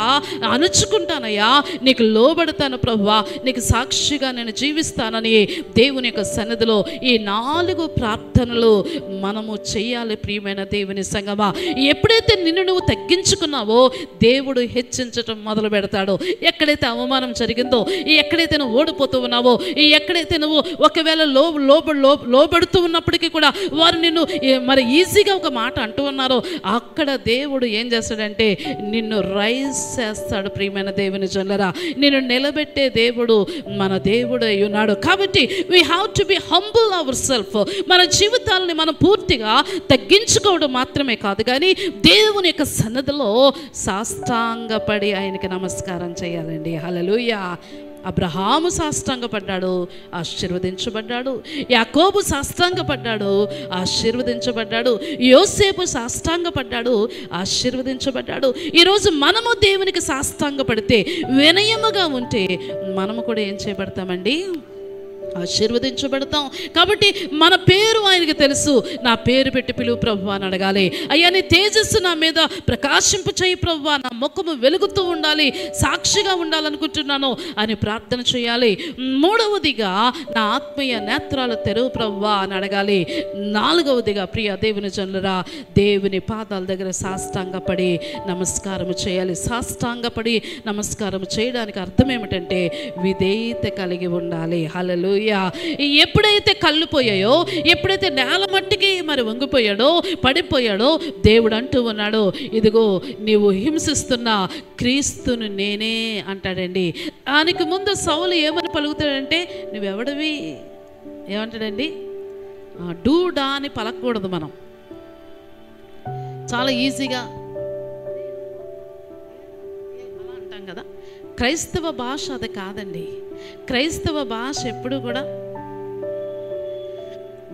అణుచుకుంటానయ్యా, నీకు లోబడతాను ప్రభువా, నీకు సాక్షిగా నేను జీవిస్తానని దేవుని యొక్క సన్నిధిలో ఈ 4 ప్రార్థనలు మనము చేయాలి. ప్రియమైన దేవుని సంగమా, ఎప్పుడైతే నిన్ను నువ్వు తగ్గించుకున్నావో దేవుడు హెచ్చించటం మొదలు పెడతాడు. ఎక్కడైతే అవమానం జరిగిందో, ఎక్కడైతే నువ్వు ఓడిపోతూ ఉన్నావో, ఎక్కడైతే నువ్వు ఒకవేళ లోబడుతూ ఉన్నప్పటికీ కూడా వారు నిన్ను మరి ఈజీగా ఒక మాట అంటూ ఉన్నారో, అక్కడ దేవుడు ఏం చేస్తాడంటే నిన్ను రైజ్ చేస్తాడు. ప్రియమైన దేవుని జనులారా, నిన్ను నిలబెట్టే దేవుడు మన దేవుడు అయి ఉన్నాడు. కాబట్టి we have to B humble our self. మన జీవితాలని మనం పూర్తిగా తగ్గించుకోవడం మాత్రమే కాదు, కానీ దేవుని యొక్క సన్నిధిలో సాష్టాంగపడి ఆయనకి నమస్కారం చేయాలండి. హల్లెలూయా. అబ్రహాము సాష్టాంగపడ్డాడు, ఆశీర్వదించబడ్డాడు. యాకోబు సాష్టాంగపడ్డాడు, ఆశీర్వదించబడ్డాడు. యోసేపు సాష్టాంగపడ్డాడు, ఆశీర్వదించబడ్డాడు. ఈరోజు మనము దేవునికి సాష్టాంగపడితే, వినయముగా ఉంటే మనము కూడా ఏం చేయబడతామండి, ఆశీర్వదించబడతాం. కాబట్టి మన పేరు ఆయనకి తెలుసు. నా పేరు పెట్టి పిలువు ప్రభువా అని అడగాలి. అయ్యా నీ తేజస్సు నా మీద ప్రకాశింప చేయి ప్రభువా, నా ముఖము వెలుగుతూ ఉండాలి, సాక్షిగా ఉండాలనుకుంటున్నాను అని ప్రార్థన చేయాలి. మూడవదిగా, నా ఆత్మీయ నేత్రాలు తెరువు ప్రభువా అని అడగాలి. నాలుగవదిగా, ప్రియ దేవుని జనులారా, దేవుని పాదాల దగ్గర సాష్టాంగపడి నమస్కారము చేయాలి. సాష్టాంగపడి నమస్కారం చేయడానికి అర్థం ఏమిటంటే విధేయత కలిగి ఉండాలి. హల్లెలూయా. ఎప్పుడైతే కళ్ళు పోయాయో, ఎప్పుడైతే నేల మట్టికి మరి వంగిపోయాడో, పడిపోయాడో, దేవుడు అంటూ ఉన్నాడు, ఇదిగో నీవు హింసిస్తున్న క్రీస్తును నేనే అంటాడండి. దానికి ముందు సౌలు ఏమని పలుకుతాడంటే, నువ్వెవడివి ఏమంటాడండి, డూడా అని పలకూడదు. మనం చాలా ఈజీగా అలా అంటాం కదా. క్రైస్తవ భాష అది కాదండి. క్రైస్తవ భాష ఎప్పుడు కూడా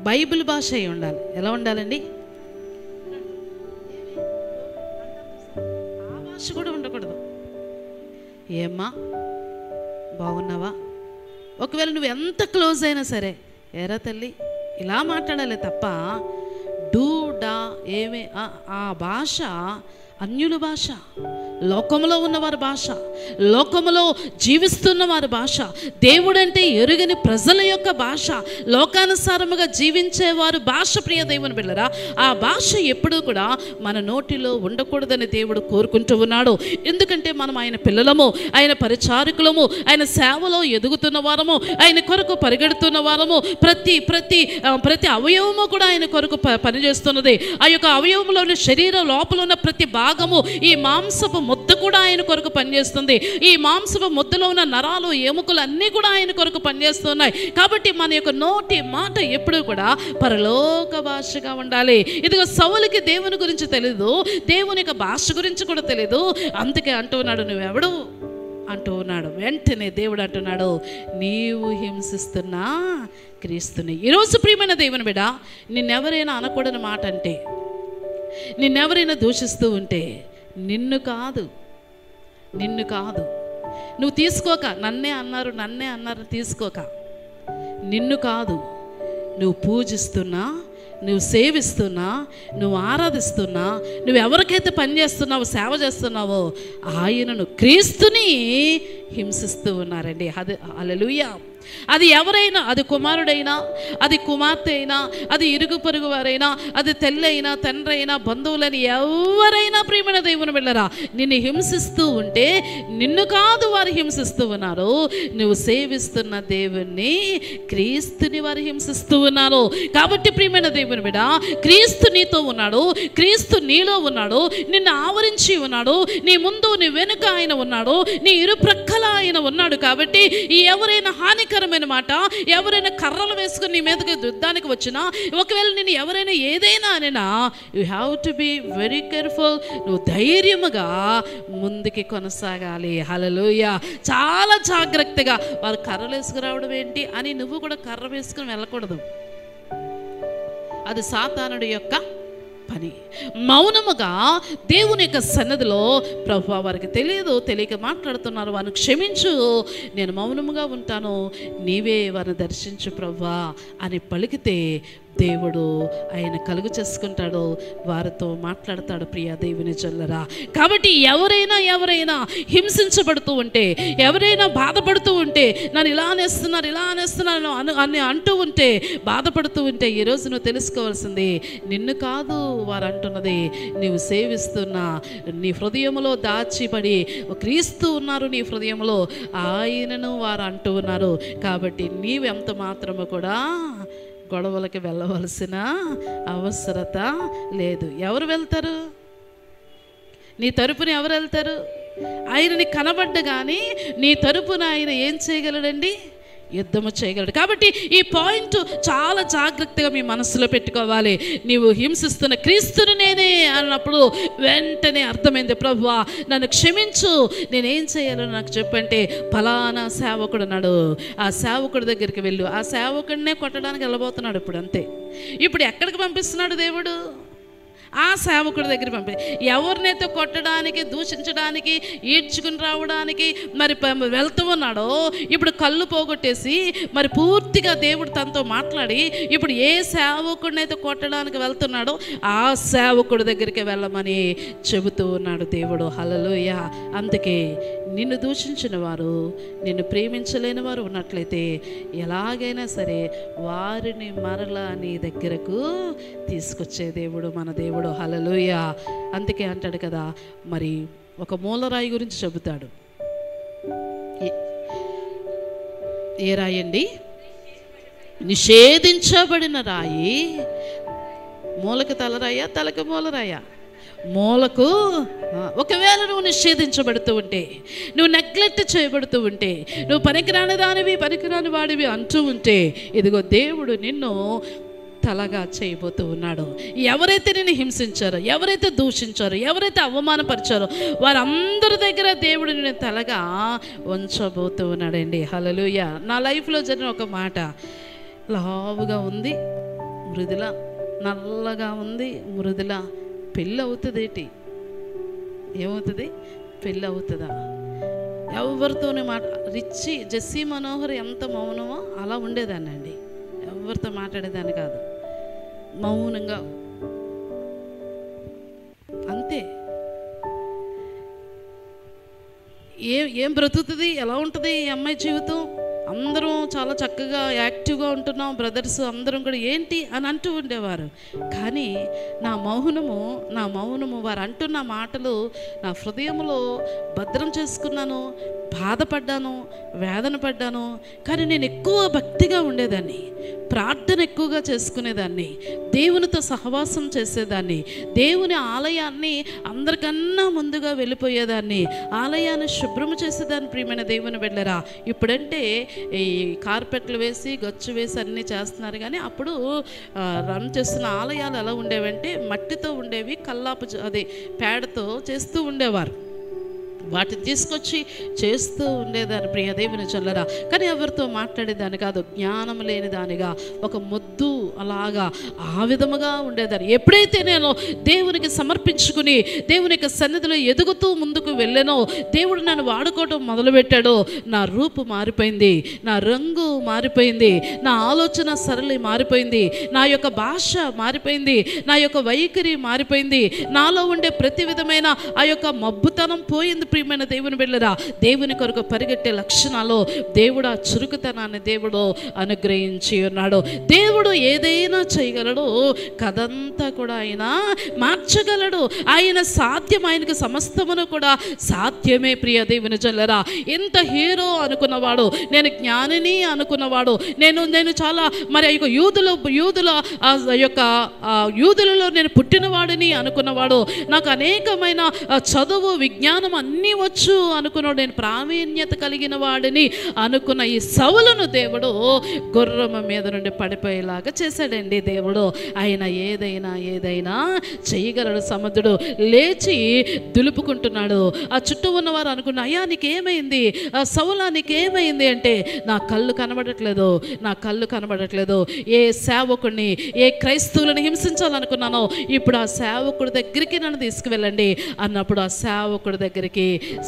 బైబిల్ భాష అయి ఉండాలి. ఎలా ఉండాలండి? ఆ భాష కూడా ఉండకూడదు. ఏమ్మా బాగున్నావా? ఒకవేళ నువ్వు ఎంత క్లోజ్ అయినా సరే, ఏరా తల్లి ఇలా మాట్లాడాలి తప్ప డూ డా ఏమే ఆ భాష అన్యుల భాష, లోకములో ఉన్నవారి భాష, లోకములో జీవిస్తున్న వారి భాష, దేవుడంటే ఎరుగని ప్రజల యొక్క భాష, లోకానుసారముగా జీవించేవారు భాష. ప్రియ దేవుని బిడ్డలారా, ఆ భాష ఎప్పుడూ కూడా మన నోటిలో ఉండకూడదని దేవుడు కోరుకుంటూ ఉన్నాడు. ఎందుకంటే మనం ఆయన పిల్లలము, ఆయన పరిచారకులము, ఆయన సేవలో ఎదుగుతున్న వారము, ఆయన కొరకు పరిగెడుతున్న వారము. ప్రతి అవయవము కూడా ఆయన కొరకు పనిచేస్తున్నది. ఆ యొక్క అవయవంలోని శరీరం లోపల ఉన్న ప్రతి భాగము, ఈ మాంసపు ముద్ద కూడా ఆయన కొరకు పనిచేస్తుంది. ఈ మాంసపు ముద్దలో ఉన్న నరాలు, ఎముకలు అన్నీ కూడా ఆయన కొరకు పనిచేస్తున్నాయి. కాబట్టి మన యొక్క నోటి మాట ఎప్పుడూ కూడా పరలోక భాషగా ఉండాలి. ఇదిగో సౌలుకి దేవుని గురించి తెలీదు, దేవుని యొక్క భాష గురించి కూడా తెలీదు. అందుకే అంటున్నాడు, నువ్వెవడు అంటూ ఉన్నాడు. వెంటనే దేవుడు అంటున్నాడు, నీవు హింసిస్తున్నా క్రీస్తుని. ఈరోజు ప్రియమైన దేవుని బిడ్డ, నిన్నెవరైనా అనకూడని మాట అంటే, నిన్నెవరైనా దూషిస్తూ ఉంటే, నిన్ను కాదు నువ్వు తీసుకోక, నన్నే అన్నారు తీసుకోక, నిన్ను కాదు, నువ్వు పూజిస్తున్నా, నువ్వు సేవిస్తున్నా, నువ్వు ఆరాధిస్తున్నా, నువ్వు ఎవరికైతే పని చేస్తున్నావో, సేవ చేస్తున్నావో ఆయనను, క్రీస్తుని హింసిస్తూ ఉన్నారండి. అది హల్లెలూయా. అది ఎవరైనా, అది కుమారుడైనా, అది కుమార్తె అయినా, అది ఇరుగు పొరుగు వారైనా, అది తెల్లైనా, తండ్రి అయినా, బంధువులని ఎవరైనా ప్రియమైన దేవుని బిడ్డలారా, నిన్ను హింసిస్తూ ఉంటే, నిన్ను కాదు వారు హింసిస్తూ ఉన్నారు, నువ్వు సేవిస్తున్న దేవుణ్ణి, క్రీస్తుని వారు హింసిస్తూ ఉన్నారు. కాబట్టి ప్రియమైన దేవుని బిడ్డ, క్రీస్తు నీతో ఉన్నాడు, క్రీస్తు నీలో ఉన్నాడు, నిన్ను ఆవరించి ఉన్నాడు, నీ ముందు నీ వెనుక ఆయన ఉన్నాడు, నీ ఇరు ప్రక్కల ఆయన ఉన్నాడు. కాబట్టి ఎవరైనా హానికరమైన మాట, ఎవరైనా కర్రలు వేసుకుని నీ మీదకి యుద్ధానికి వచ్చినా, ఒకవేళ నేను ఎవరైనా ఏదైనా అనినా, you have to be very careful. నువ్వు ధైర్యముగా ముందుకి కొనసాగాలి. హల్లెలూయా. చాలా జాగ్రత్తగా. వారు కర్రలు వేసుకురావడం ఏంటి అని నువ్వు కూడా కర్ర వేసుకుని వెళ్ళకూడదు. అది సాతానుడి యొక్క పని. మౌనముగా దేవుని యొక్క సన్నిధిలో, ప్రభువా వారికి తెలియక మాట్లాడుతున్నారు, వారిని క్షమించు, నేను మౌనముగా ఉంటాను, నీవే వారిని దర్శించు ప్రభువా అని పలికితే దేవుడు ఆయన కలుగు చేసుకుంటాడు, వారితో మాట్లాడతాడు. ప్రియ దేవుని జల్లరా. కాబట్టి ఎవరైనా హింసించబడుతూ ఉంటే, ఎవరైనా బాధపడుతూ ఉంటే, నన్ను ఇలా అనేస్తున్నాను అని అంటూ ఉంటే, బాధపడుతూ ఉంటే, ఈరోజు నువ్వు తెలుసుకోవాల్సింది, నిన్ను కాదు వారు అంటున్నది, నీవు సేవిస్తున్నా, నీ హృదయంలో దాచిపడి క్రీస్తు ఉన్నారు, నీ హృదయంలో ఆయనను వారు అంటూ ఉన్నారు. కాబట్టి నీవెంత మాత్రము కూడా గొడవలకి వెళ్ళవలసిన అవసరత లేదు. ఎవరు వెళ్తారు? నీ తరపున ఎవరు వెళ్తారు? ఆయనని కనబడ్డ కానీ నీ తరపున ఆయన ఏం చేయగలడండి? యుద్ధము చేయగలడు. కాబట్టి ఈ పాయింట్ చాలా జాగ్రత్తగా మీ మనసులో పెట్టుకోవాలి. నీవు హింసిస్తున్న క్రీస్తుని నేనే అన్నప్పుడు వెంటనే అర్థమైంది, ప్రభువా నన్ను క్షమించు, నేనేం చేయాలో నాకు చెప్పంటే, ఫలానా సేవకుడు అన్నాడు, ఆ సేవకుడి దగ్గరికి వెళ్ళు. ఆ సేవకుడినే కొట్టడానికి వెళ్ళబోతున్నాడు. ఇప్పుడు అంతే. ఇప్పుడు ఎక్కడికి పంపిస్తున్నాడు దేవుడు? ఆ సేవకుడి దగ్గర పంపి, ఎవరినైతే కొట్టడానికి, దూషించడానికి, ఈడ్చుకుని రావడానికి మరి వెళ్తూ ఉన్నాడో, ఇప్పుడు కళ్ళు పోగొట్టేసి మరి పూర్తిగా దేవుడు తనతో మాట్లాడి, ఇప్పుడు ఏ సేవకుడినైతే కొట్టడానికి వెళ్తున్నాడో ఆ సేవకుడి దగ్గరికి వెళ్ళమని చెబుతూ ఉన్నాడు దేవుడు. హల్లెలూయా. అందుకే నిన్ను దూషించిన వారు, నిన్ను ప్రేమించలేని వారు ఉన్నట్లయితే ఎలాగైనా సరే వారిని మరలా నీ దగ్గరకు తీసుకొచ్చే దేవుడు మన దేవుడు. హల్లెలూయా. అందుకే అంటాడు కదా, మరి ఒక మూలరాయి గురించి చెబుతాడు. ఏ రాయి అండి? నిషేధించబడిన రాయి. మూలకు తలరాయా, తలకు మూలరాయా? మూలకు. ఒకవేళ నువ్వు నిషేధించబడుతూ ఉంటే, నువ్వు నెగ్లెక్ట్ చేయబడుతూ ఉంటే, నువ్వు పనికిరాని వాడివి అంటూ ఉంటే, ఇదిగో దేవుడు నిన్ను తలగా చేయబోతూ ఉన్నాడు. ఎవరైతే నేను హింసించారో, ఎవరైతే దూషించారో, ఎవరైతే అవమానపరిచారో వారందరి దగ్గర దేవుడు నేను తలగా ఉంచబోతూ ఉన్నాడండి. హల్లెలూయా. నా లైఫ్లో జరిగిన ఒక మాట, లావుగా ఉంది మృదుల, నల్లగా ఉంది మృదుల, పెళ్ళి అవుతుంది ఏంటి? ఏమవుతుంది? పెళ్ళి అవుతుందా? ఎవరితోనే మాట రిచ్చి జెస్సీ మనోహర్ ఎంత మౌనమో అలా ఉండేదాన్ని అండి. ఎవరితో మాట్లాడేదాన్ని కాదు, మౌనంగా అంతే. ఏం బ్రతుకుతుంది? ఎలా ఉంటుంది ఈ అమ్మాయి జీవితం? అందరం చాలా చక్కగా యాక్టివ్గా ఉంటున్నాం, బ్రదర్స్ అందరం కూడా ఏంటి అని అంటూ ఉండేవారు. కానీ నా మౌనము వారు అంటున్న మాటలు నా హృదయంలో భద్రం చేసుకున్నాను. బాధపడ్డాను, వేదన పడ్డాను. కానీ నేను ఎక్కువ భక్తిగా ఉండేదాన్ని, ప్రార్థన ఎక్కువగా చేసుకునేదాన్ని, దేవునితో సహవాసం చేసేదాన్ని, దేవుని ఆలయాన్ని అందరికన్నా ముందుగా వెళ్ళిపోయేదాన్ని, ఆలయాన్ని శుభ్రం చేసేదాన్ని. ప్రియమైన దేవుని బిడ్డలారా, ఇప్పుడంటే ఈ కార్పెట్లు వేసి గచ్చు వేసి అన్నీ చేస్తున్నారు. కానీ అప్పుడు రన్ చేస్తున్న ఆలయాలు ఎలా ఉండేవంటే మట్టితో ఉండేవి, కల్లాపు అది పేడతో చేస్తూ ఉండేవారు. వాటిని తీసుకొచ్చి చేస్తూ ఉండేదాన్ని ప్రియ దేవుని చల్లరా. కానీ ఎవరితో మాట్లాడేదాన్ని కాదు, జ్ఞానం లేని దానిగా, ఒక ముద్దు అలాగా ఆ విధముగా ఉండేదాన్ని. ఎప్పుడైతే నేను దేవునికి సమర్పించుకుని దేవుని యొక్క సన్నిధిలో ఎదుగుతూ ముందుకు వెళ్ళానో, దేవుడు నన్ను వాడుకోవడం మొదలుపెట్టాడో, నా రూపు మారిపోయింది, నా రంగు మారిపోయింది, నా ఆలోచన సరళి మారిపోయింది, నా యొక్క భాష మారిపోయింది, నా యొక్క వైఖరి మారిపోయింది, నాలో ఉండే ప్రతి విధమైన ఆ యొక్క మబ్బుతనం పోయింది. ప్రియమైన దేవుని బిడ్డలారా, దేవుని కొరకు పరిగెట్టే లక్షణాలు దేవుడు ఆ చురుకుతనాన్ని దేవుడు అనుగ్రహించి ఉన్నాడు. దేవుడు ఏదైనా చేయగలడు, కథంతా కూడా ఆయన మార్చగలడు. ఆయన సాధ్యం, ఆయనకు సమస్తమును కూడా సాధ్యమే. ప్రియ దేవుని జల్లరా, ఎంత హీరో అనుకున్నవాడు, నేను జ్ఞానిని అనుకున్నవాడు, నేను చాలా మరి యూదులలో నేను పుట్టినవాడిని అనుకున్నవాడు, నాకు అనేకమైన చదువు విజ్ఞానం అన్నీ వచ్చు అనుకున్నాడు, నేను ప్రావీణ్యత కలిగిన వాడిని అనుకున్న ఈ సౌలును దేవుడు గుర్రమ మీద నుండి పడిపోయేలాగా చేశాడండి. దేవుడు ఆయన ఏదైనా చేయగలడు. సముద్రుడు లేచి దులుపుకుంటున్నాడు. ఆ చుట్టూ ఉన్నవారు అనుకున్నా, అయ్యా నీకేమైంది, సౌలా నీకేమైంది అంటే, నా కళ్ళు కనబడట్లేదు. ఏ సేవకుడిని, ఏ క్రైస్తవులను హింసించాలనుకున్నానో ఇప్పుడు ఆ సేవకుడి దగ్గరికి నన్ను తీసుకువెళ్ళండి అన్నప్పుడు ఆ సేవకుడి దగ్గరికి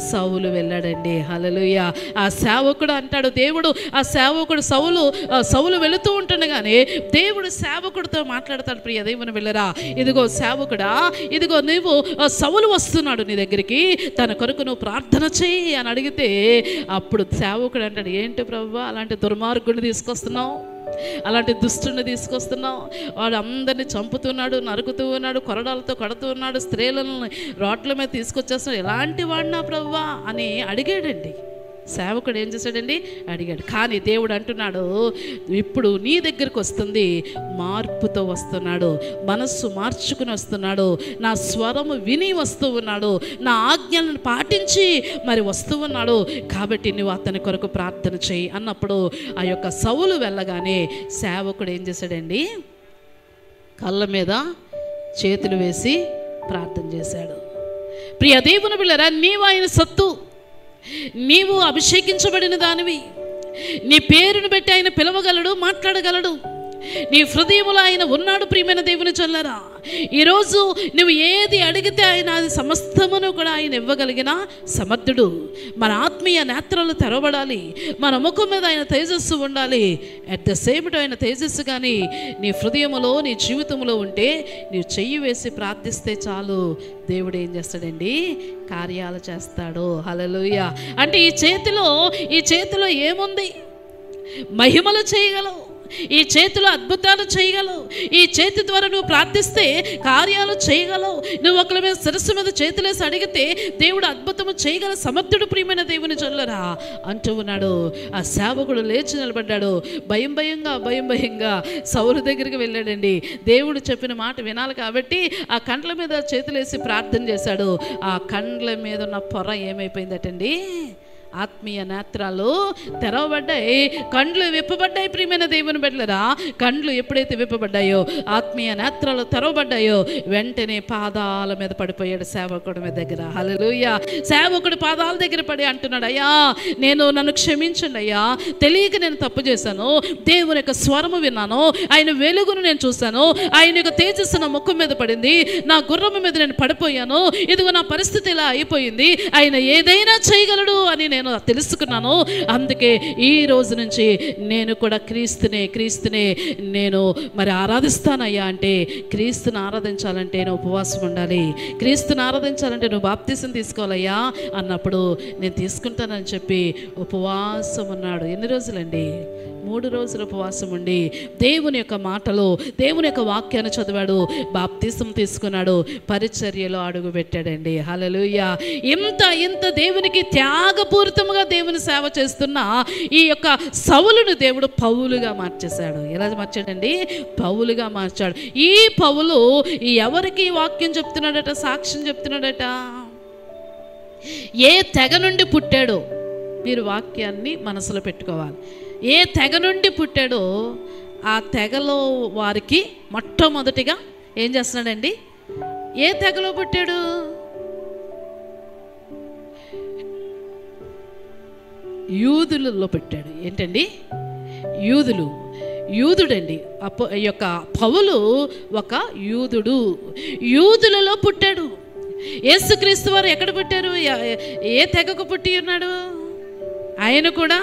సౌలు వెళ్ళాడండి. హల్లెలూయా. ఆ సేవకుడు అంటాడు, దేవుడు ఆ సేవకుడు సౌలు వెళుతూ ఉంటుండగానే దేవుడు సేవకుడితో మాట్లాడతాడు. ప్రియ దేవుని వెళ్ళరా, ఇదిగో సేవకుడా, ఇదిగో నువ్వు సౌలు వస్తున్నాడు నీ దగ్గరికి, తన కొరకు నువ్వు ప్రార్థన చేయి అని అడిగితే అప్పుడు సేవకుడు అంటాడు, ఏంటి ప్రభువా అలాంటి దుర్మార్గుడిని తీసుకొస్తున్నావు, అలాంటి దుష్టుని తీసుకొస్తున్నావు, వాడు అందరినీ చంపుతున్నాడు, నరుకుతూ ఉన్నాడు, కొరడాలతో కొడుతూ ఉన్నాడు, స్త్రీలను రోడ్ల మీద తీసుకొచ్చేస్తున్నాడు, ఎలాంటి వాడినా ప్రభువా అని అడిగాడండి. సేవకుడు ఏం చేశాడండి? అడిగాడు. కానీ దేవుడు అంటున్నాడు, ఇప్పుడు నీ దగ్గరికి వస్తుంది, మార్పుతో వస్తున్నాడు, మనస్సు మార్చుకుని వస్తున్నాడు, నా స్వరము విని వస్తూ ఉన్నాడు, నా ఆజ్ఞలను పాటించి మరి వస్తూ ఉన్నాడు, కాబట్టి నువ్వు అతని కొరకు ప్రార్థన చేయి అన్నప్పుడు ఆ యొక్క సౌలు వెళ్ళగానే సేవకుడు ఏం చేశాడండి? కళ్ళ మీద చేతులు వేసి ప్రార్థన చేశాడు. ప్రియ దేవుని బిడ్డలారా, నీవు ఆయన సత్తు, నీవు అభిషేకించబడిన దానివి, నీ పేరును బట్టి ఆయన పిలవగలడు, మాట్లాడగలడు, నీ హృదయములో ఆయన ఉన్నాడు. ప్రియమైన దేవుని చల్లరా, ఈరోజు నువ్వు ఏది అడిగితే ఆయన అది సమస్తమును కూడా ఆయన ఇవ్వగలిగిన సమర్థుడు. మన ఆత్మీయ నేత్రాలు తెరవబడాలి, మన ముఖం మీద ఆయన తేజస్సు ఉండాలి. అట్ ద సేమ్ టైం ఆయన తేజస్సు కానీ నీ హృదయములో, నీ జీవితంలో ఉంటే నీవు చెయ్యి వేసి ప్రార్థిస్తే చాలు, దేవుడు ఏం చేస్తాడండి? కార్యాలు చేస్తాడు. హల్లెలూయా. అంటే ఈ చేతిలో ఏముంది? మహిమలు చేయగలవు, ఈ చేతిలో అద్భుతాలు చేయగలవు, ఈ చేతి ద్వారా నువ్వు ప్రార్థిస్తే కార్యాలు చేయగలవు. నువ్వు ఒకరి మీద శిరస్సు మీద చేతులేసి అడిగితే దేవుడు అద్భుతము చేయగల సమర్థుడు. ప్రియమైన దేవుని చల్లరా అంటూ ఉన్నాడు. ఆ సేవకుడు లేచి నిలబడ్డాడు. భయంగా సౌలు దగ్గరికి వెళ్ళాడండి. దేవుడు చెప్పిన మాట వినాలి కాబట్టి ఆ కండ్ల మీద చేతులేసి ప్రార్థన చేశాడు. ఆ కండ్ల మీద ఉన్న పొర ఏమైపోయిందటండి? ఆత్మీయ నేత్రాలు తెరవబడ్డాయి, కండ్లు విప్పబడ్డాయి. ప్రియమైన దేవుని బిడ్డలారా, కండ్లు ఎప్పుడైతే విప్పబడ్డాయో, ఆత్మీయ నేత్రాలు తెరవబడ్డాయో, వెంటనే పాదాల మీద పడిపోయాడు సేవకుడి మీద దగ్గర. హల్లెలూయా. సేవకుడు పాదాల దగ్గర పడి అంటున్నాడు, అయ్యా నన్ను క్షమించండి అయ్యా, తెలియక నేను తప్పు చేశాను. దేవుని యొక్క స్వరము విన్నాను, ఆయన వెలుగును నేను చూశాను, ఆయన యొక్క తేజస్సు నా ముఖం మీద పడింది, నా గుర్రం మీద నేను పడిపోయాను, ఇదిగో నా పరిస్థితి ఇలా అయిపోయింది, ఆయన ఏదైనా చేయగలడు అని నేను తెలుసుకున్నాను. అందుకే ఈ రోజు నుంచి నేను కూడా క్రీస్తునే నేను మరి ఆరాధిస్తానయ్యా. అంటే క్రీస్తుని ఆరాధించాలంటే నువ్వు ఉపవాసం ఉండాలి, క్రీస్తుని ఆరాధించాలంటే నువ్వు బాప్తిసం తీసుకోవాలయ్యా అన్నప్పుడు నేను తీసుకుంటానని చెప్పి ఉపవాసం ఉన్నాడు. ఎన్ని రోజులండి? 3 రోజులు ఉపవాసం ఉండి దేవుని యొక్క మాటలు, దేవుని యొక్క వాక్యాన్ని చదివాడు, బాప్తిసం తీసుకున్నాడు, పరిచర్యలో అడుగు పెట్టాడండి. హల్లెలూయా. ఇంత దేవునికి త్యాగపూరితముగా దేవుని సేవ చేస్తున్న ఈ యొక్క సౌలును దేవుడు పౌలుగా మార్చేశాడు. ఎలా మార్చాడండి? పౌలుగా మార్చాడు. ఈ పౌలు ఎవరికి వాక్యం చెప్తున్నాడట, సాక్ష్యం చెప్తున్నాడట? ఏ తెగ నుండి పుట్టాడో మీరు వాక్యాన్ని మనసులో పెట్టుకోవాలి. ఏ తెగ నుండి పుట్టాడో ఆ తెగలో వారికి మొట్టమొదటిగా ఏం చేస్తున్నాడండి? ఏ తెగలో పుట్టాడు? యూదులలో పెట్టాడు. ఏంటండి? యూదుడండి. ఈ యొక్క పౌలు ఒక యూదులలో పుట్టాడు. యేసుక్రీస్తు వారు ఎక్కడ పుట్టారు? ఏ తెగకు పుట్టి ఉన్నాడు? ఆయన కూడా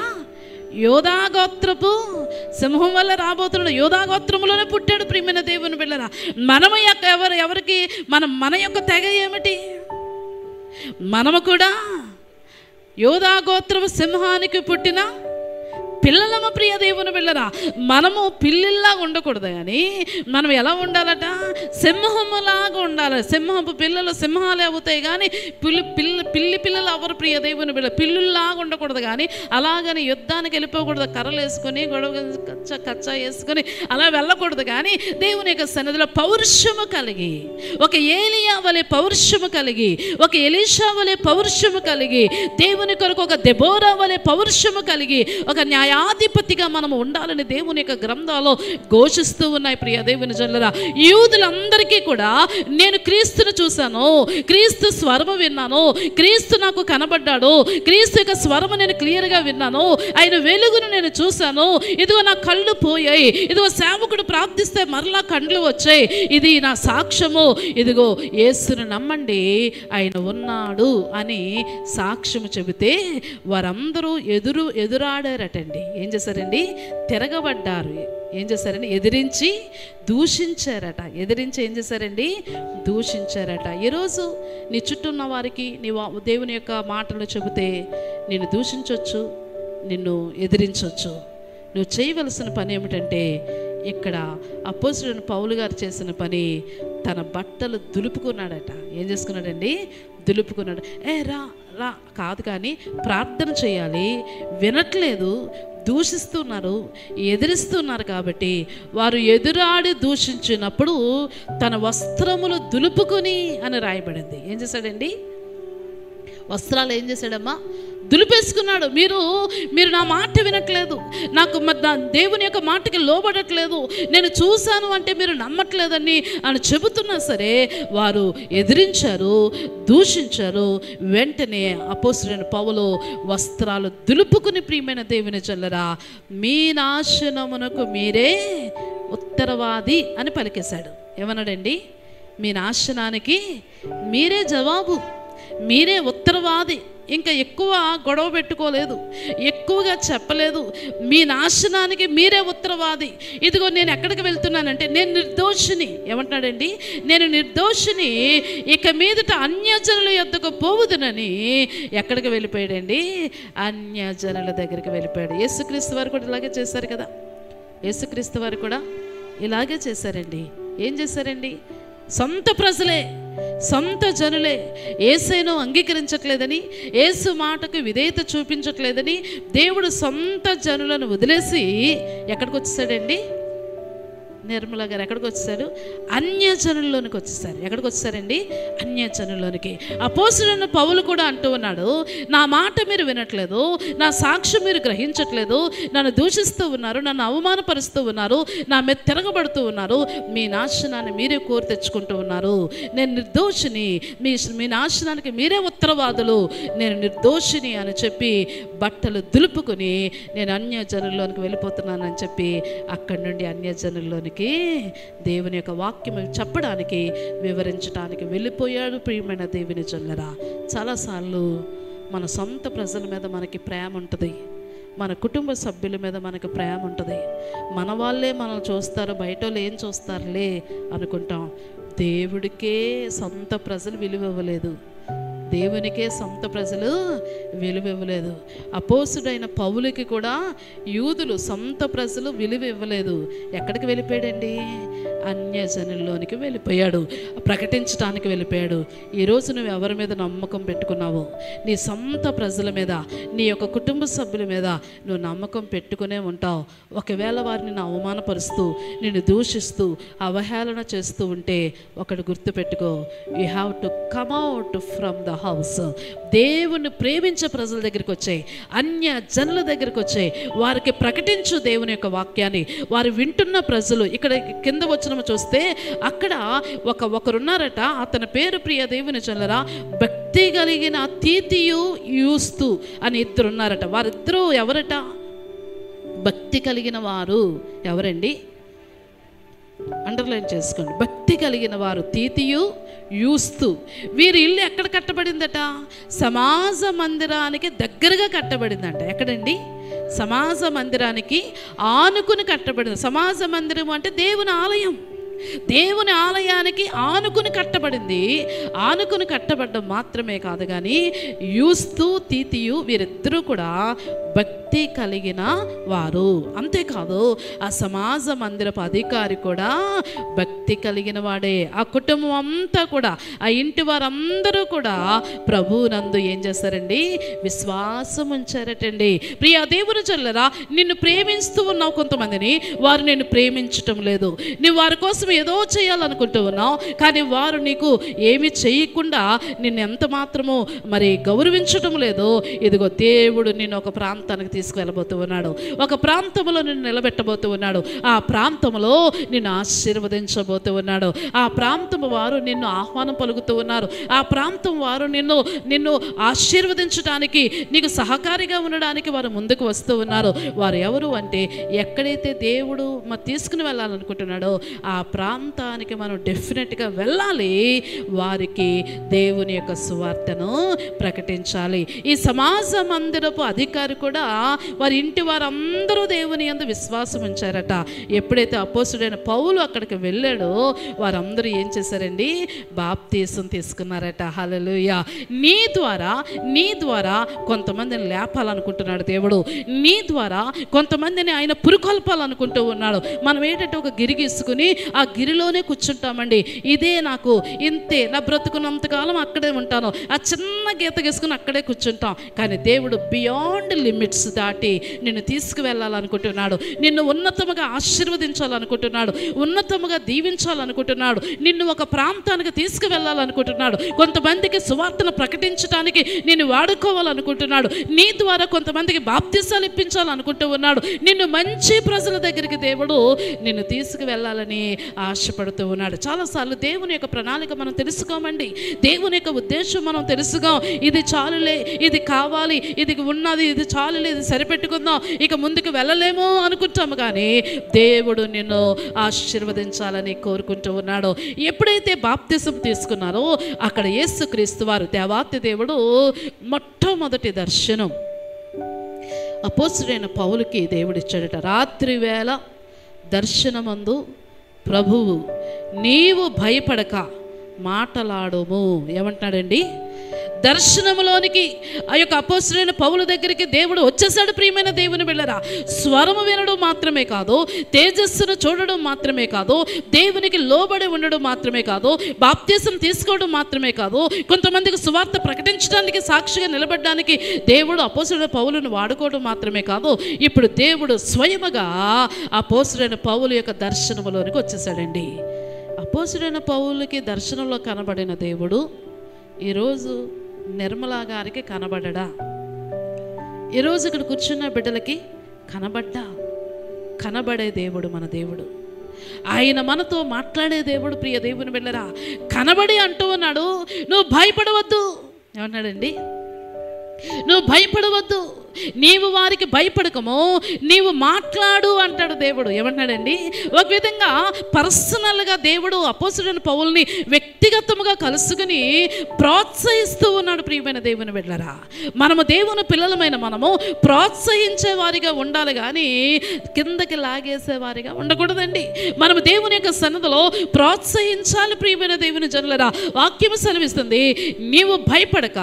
యోధాగోత్రపు సింహం వల్ల రాబోతున్నాడు. యోధాగోత్రములోనే పుట్టాడు. ప్రియమైన దేవుని బిడ్డలారా, మనము ఎవరికి మన యొక్క తెగ ఏమిటి? మనము కూడా యోధాగోత్రపు సింహానికి పుట్టిన పిల్లలమ. ప్రియ దేవుని బిడ్డలారా, మనము పిల్లిల్లా ఉండకూడదు, కానీ మనం ఎలా ఉండాలట? సింహములాగా ఉండాలి. సింహపు పిల్లలు సింహాలే అవుతాయి, కానీ పిల్లలు ఎవరు? ప్రియ దేవుని బిడ్డ, పిల్లుల్లాగా ఉండకూడదు, కానీ అలాగని యుద్ధానికి వెళ్ళిపోకూడదు. కర్రలు వేసుకొని గొడవ కచ్చా వేసుకొని అలా వెళ్ళకూడదు, కానీ దేవుని యొక్క సన్నిధిలో పౌరుషము కలిగి, ఒక ఏలియా వలె పౌరుషము కలిగి, ఒక ఎలీషా వలె పౌరుషము కలిగి, దేవుని కొరకు ఒక దెబోరా వలె పౌరుషము కలిగి, ఒక న్యాయాధిపతిగా మనము ఉండాలని దేవుని యొక్క గ్రంథాలు ఘోషిస్తూ ఉన్నాయి. ప్రియ దేవుని జనులారా, యూదులందరికీ కూడా నేను క్రీస్తును చూశాను, క్రీస్తు స్వరము విన్నాను, క్రీస్తు నాకు కనబడ్డాడు, క్రీస్తు యొక్క స్వరము నేను క్లియర్గా విన్నాను, ఆయన వెలుగును నేను చూశాను, ఇదిగో నా కళ్ళు పోయాయి, ఇదిగో సేవకుడు ప్రార్థిస్తే మరలా కండ్లు వచ్చాయి, ఇది నా సాక్ష్యము, ఇదిగో యేసును నమ్మండి ఆయన ఉన్నాడు అని సాక్ష్యము చెబితే వారందరూ ఎదురాడారటండి. ఏం చేశారండి? తిరగబడ్డారు. ఏం చేశారండి? ఎదిరించి దూషించారట. ఏం చేశారండి? దూషించారట. ఈరోజు నీ చుట్టూ ఉన్న వారికి దేవుని యొక్క మాటలు చెబితే నిన్ను దూషించవచ్చు, నిన్ను ఎదిరించవచ్చు. నువ్వు చేయవలసిన పని ఏమిటంటే, ఇక్కడ అపోస్తలుడైన పౌలు గారు చేసిన పని, తన బట్టలు దులుపుకున్నాడట. ఏం చేసుకున్నాడండి? దులుపుకున్నాడు. రా కాదు, కానీ ప్రార్థన చేయాలి. వినట్లేదు, దూషిస్తున్నారు, ఎదిరిస్తున్నారు. కాబట్టి వారు ఎదురాడి దూషించినప్పుడు తన వస్త్రములు దులుపుకొని అని రాయబడింది. ఏం చేశాడండి? వస్త్రాలు ఏం చేశాడమ్మా? దులిపేసుకున్నాడు. మీరు నా మాట వినట్లేదు, నాకు దేవుని యొక్క మాటకి లోబడట్లేదు, నేను చూశాను అంటే మీరు నమ్మట్లేదని అని చెబుతున్నా సరే వారు ఎదిరించారు, దూషించారు. వెంటనే అపోస్తలుడైన పౌలు వస్త్రాలు దులుపుకుని, ప్రియమైన దేవుని జనులారా, మీ నాశనమునకు మీరే ఉత్తరవాది అని పలికేశాడు. ఏమన్నాడండి? మీ నాశనానికి మీరే జవాబు, మీరే ఉత్తరవాది. ఇంకా ఎక్కువ గొడవ పెట్టుకోలేదు, ఎక్కువగా చెప్పలేదు. మీ నాశనానికి మీరే ఉత్తరవాది. ఇదిగో నేను ఎక్కడికి వెళ్తున్నానంటే నేను నిర్దోషిని. ఏమంటున్నాడండి? నేను నిర్దోషిని, ఇక మీదట అన్యజనుల యొద్దకు పోవుదునని ఎక్కడికి వెళ్ళిపోయాడండి? అన్యజనుల దగ్గరికి వెళ్ళిపోయాడు. యేసుక్రీస్తు వారు కూడా ఇలాగే చేశారు కదా. యేసుక్రీస్తు వారు కూడా ఇలాగే చేశారండి. ఏం చేశారండి? సొంత ప్రజలే, సొంత జనులే యేసును అంగీకరించట్లేదని, యేసు మాటకు విధేయత చూపించట్లేదని దేవుడు సొంత జనులను వదిలేసి ఎక్కడికి వచ్చేసాడండి? నిర్మల గారు ఎక్కడికి వచ్చేసారు? అన్యజనుల్లోనికి వచ్చేసారు. ఎక్కడికి వచ్చేసారండి? అన్యజనుల్లోనికి. అపోస్తలుడైన పౌలు కూడా అంటూ ఉన్నాడు, నా మాట మీరు వినట్లేదు, నా సాక్ష్యం మీరు గ్రహించట్లేదు, నన్ను దూషిస్తూ ఉన్నారు, నన్ను అవమానపరుస్తూ ఉన్నారు, నా మీద తిరగబడుతూ ఉన్నారు, మీ నాశనాన్ని మీరే కోరి తెచ్చుకుంటూ ఉన్నారు. నేను నిర్దోషిని, మీ నాశనానికి మీరే ఉత్తరవాదులు, నేను నిర్దోషిని అని చెప్పి బట్టలు దులుపుకొని నేను అన్యజనుల్లోనికి వెళ్ళిపోతున్నానని చెప్పి అక్కడి నుండి అన్యజనుల్లోనికి దేవుని యొక్క వాక్యం చెప్పడానికి, వివరించడానికి వెళ్ళిపోయాడు. ప్రియమైన దేవుని జనులారా, చాలాసార్లు మన సొంత ప్రజల మీద మనకి ప్రేమ ఉంటుంది, మన కుటుంబ సభ్యుల మీద మనకు ప్రేమ ఉంటుంది. మన వాళ్ళే మనల్ని చూస్తారు, బయట వాళ్ళు ఏం చూస్తారులే అనుకుంటాం. దేవుడికే సొంత ప్రజలు విలువ ఇవ్వలేదు, దేవునికే సొంత ప్రజలు విలువ ఇవ్వలేదు. అపోస్తుడైన పౌలుకి కూడా యూదులు సొంత ప్రజలు విలువ ఇవ్వలేదు. ఎక్కడికి వెళ్ళిపోయాడండి? అన్యజనుల్లోనికి వెళ్ళిపోయాడు, ప్రకటించడానికి వెళ్ళిపోయాడు. ఈరోజు నువ్వు ఎవరి మీద నమ్మకం పెట్టుకున్నావు? నీ సొంత ప్రజల మీద, నీ యొక్క కుటుంబ సభ్యుల మీద నువ్వు నమ్మకం పెట్టుకునే ఉంటావు. ఒకవేళ వారిని నిన్ను అవమానపరుస్తూ, నిన్ను దూషిస్తూ, అవహేళన చేస్తూ ఉంటే ఒకటి గుర్తుపెట్టుకో, you have to come out from the house. దేవుని ప్రేమించే ప్రజల దగ్గరికి వచ్చాయి, అన్య జనుల దగ్గరికి వచ్చాయి, వారికి ప్రకటించు దేవుని యొక్క వాక్యాన్ని. వారు వింటున్న ప్రజలు ఇక్కడ కింద వచ్చిన చూస్తే అక్కడ ఒకరున్నారట, అతని పేరు ప్రియ దేవుని జనులారా, భక్తి కలిగిన తీతియు యూస్తు అని ఇద్దరున్నారట. వారిద్దరూ ఎవరట? భక్తి కలిగిన వారు. ఎవరండి? అండర్లైన్ చేసుకోండి. భక్తి కలిగిన వారు తీతియు యూస్తు. వీరి ఇల్లు ఎక్కడ కట్టబడిందట? సమాజ మందిరానికి దగ్గరగా కట్టబడిందంట. ఎక్కడండి? సమాజ మందిరానికి ఆనుకుని కట్టబడింది. సమాజ మందిరం అంటే దేవుని ఆలయం. దేవుని ఆలయానికి ఆనుకుని కట్టబడింది. ఆనుకుని కట్టబడ్డం మాత్రమే కాదు కానీ యూస్తు తీతియు వీరిద్దరూ కూడా భక్తి కలిగిన వారు. అంతేకాదు ఆ సమాజ మందిరపు అధికారి కూడా భక్తి కలిగిన వాడే. ఆ కుటుంబం అంతా కూడా, ఆ ఇంటి వారందరూ కూడా ప్రభువునందు ఏం చేస్తారండి? విశ్వాసం ఉంచారటండి. ప్రియ దేవుని జనులారా, నిన్ను ప్రేమిస్తూ ఉన్నావు కొంతమందిని, వారు నిన్ను ప్రేమించటం లేదు. నువ్వు వారి కోసం ఏదో చేయాలనుకుంటూ ఉన్నావు, కానీ వారు నీకు ఏమి చేయకుండా నిన్ను ఎంత మాత్రమో మరి గౌరవించటం లేదు. ఇదిగో దేవుడు నిన్ను ఒక ప్రాంతానికి తీసుకువెళ్ళబోతూ ఉన్నాడు, ఒక ప్రాంతంలో నిన్ను నిలబెట్టబోతూ ఉన్నాడు, ఆ ప్రాంతంలో నిన్ను ఆశీర్వదించబోతూ ఉన్నాడు. ఆ ప్రాంతం వారు నిన్ను ఆహ్వానం పలుకుతూ ఉన్నారు. ఆ ప్రాంతం వారు నిన్ను ఆశీర్వదించడానికి, నీకు సహకారిగా ఉండడానికి వారు ముందుకు వస్తూ ఉన్నారు. వారు ఎవరు అంటే, ఎక్కడైతే దేవుడు మరి తీసుకుని వెళ్ళాలనుకుంటున్నాడో ఆ ప్రాంతానికి మనం డెఫినెట్గా వెళ్ళాలి. వారికి దేవుని యొక్క సువార్తను ప్రకటించాలి. ఈ సమాజ మందిరపు అధికారి కూడా వారి ఇంటి వారందరూ దేవుని యందు విశ్వాసం ఉంచారట. ఎప్పుడైతే అపోస్తుడైన పౌలు అక్కడికి వెళ్ళాడో వారందరూ ఏం చేశారండి? బాప్తీసం తీసుకున్నారట. హల్లెలూయా. నీ ద్వారా కొంతమందిని లేపాలనుకుంటున్నాడు దేవుడు. నీ ద్వారా కొంతమందిని ఆయన పురుకొల్పాలనుకుంటూ ఉన్నాడు. మనం ఏంటంటే ఒక గిరి గీసుకుని ఆ గిరిలోనే కూర్చుంటామండి. ఇదే నాకు ఇంతే, నా బ్రతుకున్నంతకాలం అక్కడే ఉంటాను, ఆ చిన్న గీత గీసుకుని అక్కడే కూర్చుంటాం. కానీ దేవుడు బియాండ్ లిమిట్స్ దాటి నిన్ను తీసుకువెళ్ళాలనుకుంటున్నాడు. నిన్ను ఉన్నతముగా ఆశీర్వదించాలనుకుంటున్నాడు, ఉన్నతముగా దీవించాలనుకుంటున్నాడు, నిన్ను ఒక ప్రాంతానికి తీసుకువెళ్ళాలనుకుంటున్నాడు. కొంతమందికి సువార్తను ప్రకటించడానికి నిన్ను వాడుకోవాలనుకుంటున్నాడు. నీ ద్వారా కొంతమందికి బాప్తిసాలు ఇప్పించాలనుకుంటూ ఉన్నాడు. నిన్ను మంచి ప్రజల దగ్గరికి దేవుడు నిన్ను తీసుకువెళ్ళాలని ఆశపడుతూ ఉన్నాడు. చాలాసార్లు దేవుని యొక్క ప్రణాళిక మనం తెలుసుకోమండి, దేవుని యొక్క ఉద్దేశం మనం తెలుసుకోం. ఇది చాలులే, ఇది కావాలి, ఇది ఉన్నది, ఇది చాలులే, ఇది సరిపెట్టుకుందాం, ఇక ముందుకు వెళ్ళలేమో అనుకుంటాము. కానీ దేవుడు నిన్ను ఆశీర్వదించాలని కోరుకుంటూ ఉన్నాడు. ఎప్పుడైతే బాప్తిసం తీసుకున్నారో అక్కడ యేసుక్రీస్తు వారు దేవాతి దేవుడు మొట్టమొదటి దర్శనం అపోస్తలుడైన పౌలుకి దేవుడిచ్చాడట. రాత్రి వేళ దర్శనమందు ప్రభువు నీవు భయపడక మాటలాడుము. ఏమంటున్నాడండి? దర్శనములోనికి ఆ యొక్క అపోస్తలుడైన పౌలు దగ్గరికి దేవుడు వచ్చేసాడు. ప్రియమైన దేవుని బిడ్డలారా, స్వరము వినడం మాత్రమే కాదు, తేజస్సును చూడడం మాత్రమే కాదు, దేవునికి లోబడి ఉండడం మాత్రమే కాదు, బాప్తిసం తీసుకోవడం మాత్రమే కాదు, కొంతమందికి సువార్త ప్రకటించడానికి సాక్షిగా నిలబడడానికి దేవుడు అపోస్తలుడైన పౌలును వాడుకోవడం మాత్రమే కాదు, ఇప్పుడు దేవుడు స్వయముగా అపోస్తలుడైన పౌలు యొక్క దర్శనములోనికి వచ్చేసాడండి. అపోస్తలుడైన పౌలుకి దర్శనంలో కనబడిన దేవుడు ఈరోజు నిర్మలా గారికి కనబడడా? ఈరోజు ఇక్కడ కూర్చున్న బిడ్డలకి కనబడే దేవుడు మన దేవుడు. ఆయన మనతో మాట్లాడే దేవుడు. ప్రియ దేవుని బిడ్డలారా, కనబడి అంటూ ఉన్నాడు, నువ్వు భయపడవద్దు. ఏమన్నాడండి? నువ్వు భయపడవద్దు, నీవు వారికి భయపడకము, నీవు మాట్లాడు అంటాడు దేవుడు. ఏమన్నాడండి? ఒక విధంగా పర్సనల్గా దేవుడు అపోస్తలుడైన పౌలుని వ్యక్తిగతముగా కలుసుకుని ప్రోత్సహిస్తూ ఉన్నాడు. ప్రియమైన దేవుని బిడ్డలారా, మనము దేవుని పిల్లలమైన మనము ప్రోత్సహించే వారిగా ఉండాలి కానీ కిందకి లాగేసే వారిగా ఉండకూడదండి. మనము దేవుని యొక్క సన్నిధిలో ప్రోత్సహించాలి. ప్రియమైన దేవుని జనులారా, వాక్యం సెలవిస్తుంది, నీవు భయపడక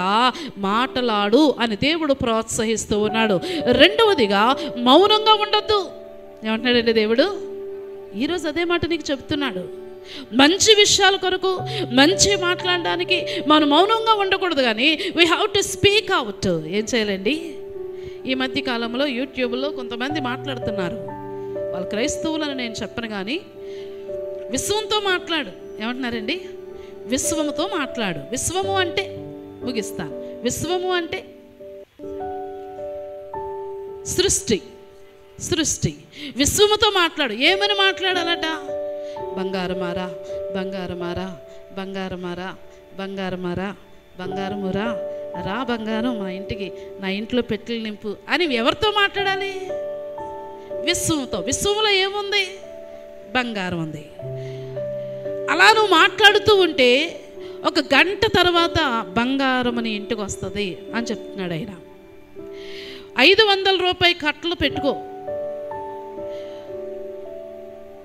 మాటలాడు అని దేవుడు ప్రోత్సహిస్తూ ఉన్నాడు. రెండవదిగా మౌనంగా ఉండొద్దు. ఏమంటున్నాడండి దేవుడు? ఈరోజు అదే మాట నీకు చెప్తున్నాడు. మంచి విషయాల కొరకు మంచి మాట్లాడడానికి మనం మౌనంగా ఉండకూడదు కానీ we have to speak out. ఏం చేయాలండి? ఈ మధ్య కాలంలో యూట్యూబ్లో కొంతమంది మాట్లాడుతున్నారు. వాళ్ళు క్రైస్తవులని నేను చెప్పను కానీ విశ్వంతో మాట్లాడు. ఏమంటున్నారండి? విశ్వముతో మాట్లాడు. విశ్వము అంటే ముగిస్తాను. విశ్వము అంటే సృష్టి. విశ్వముతో మాట్లాడు. ఏమని మాట్లాడాలట? బంగారమారా, బంగారమారా, బంగారమారా, బంగారమారా, బంగారమురా, రా బంగారం మా ఇంటికి, నా ఇంట్లో పెట్టెలు నింపు అని ఎవరితో మాట్లాడాలి? విశ్వముతో. విశ్వములో ఏముంది? బంగారం ఉంది. అలా నువ్వు మాట్లాడుతూ ఉంటే ఒక గంట తర్వాత బంగారం నీ ఇంటికి వస్తుంది అని చెప్తున్నాడు ఆయన. 500 రూపాయల కట్టలు పెట్టుకో,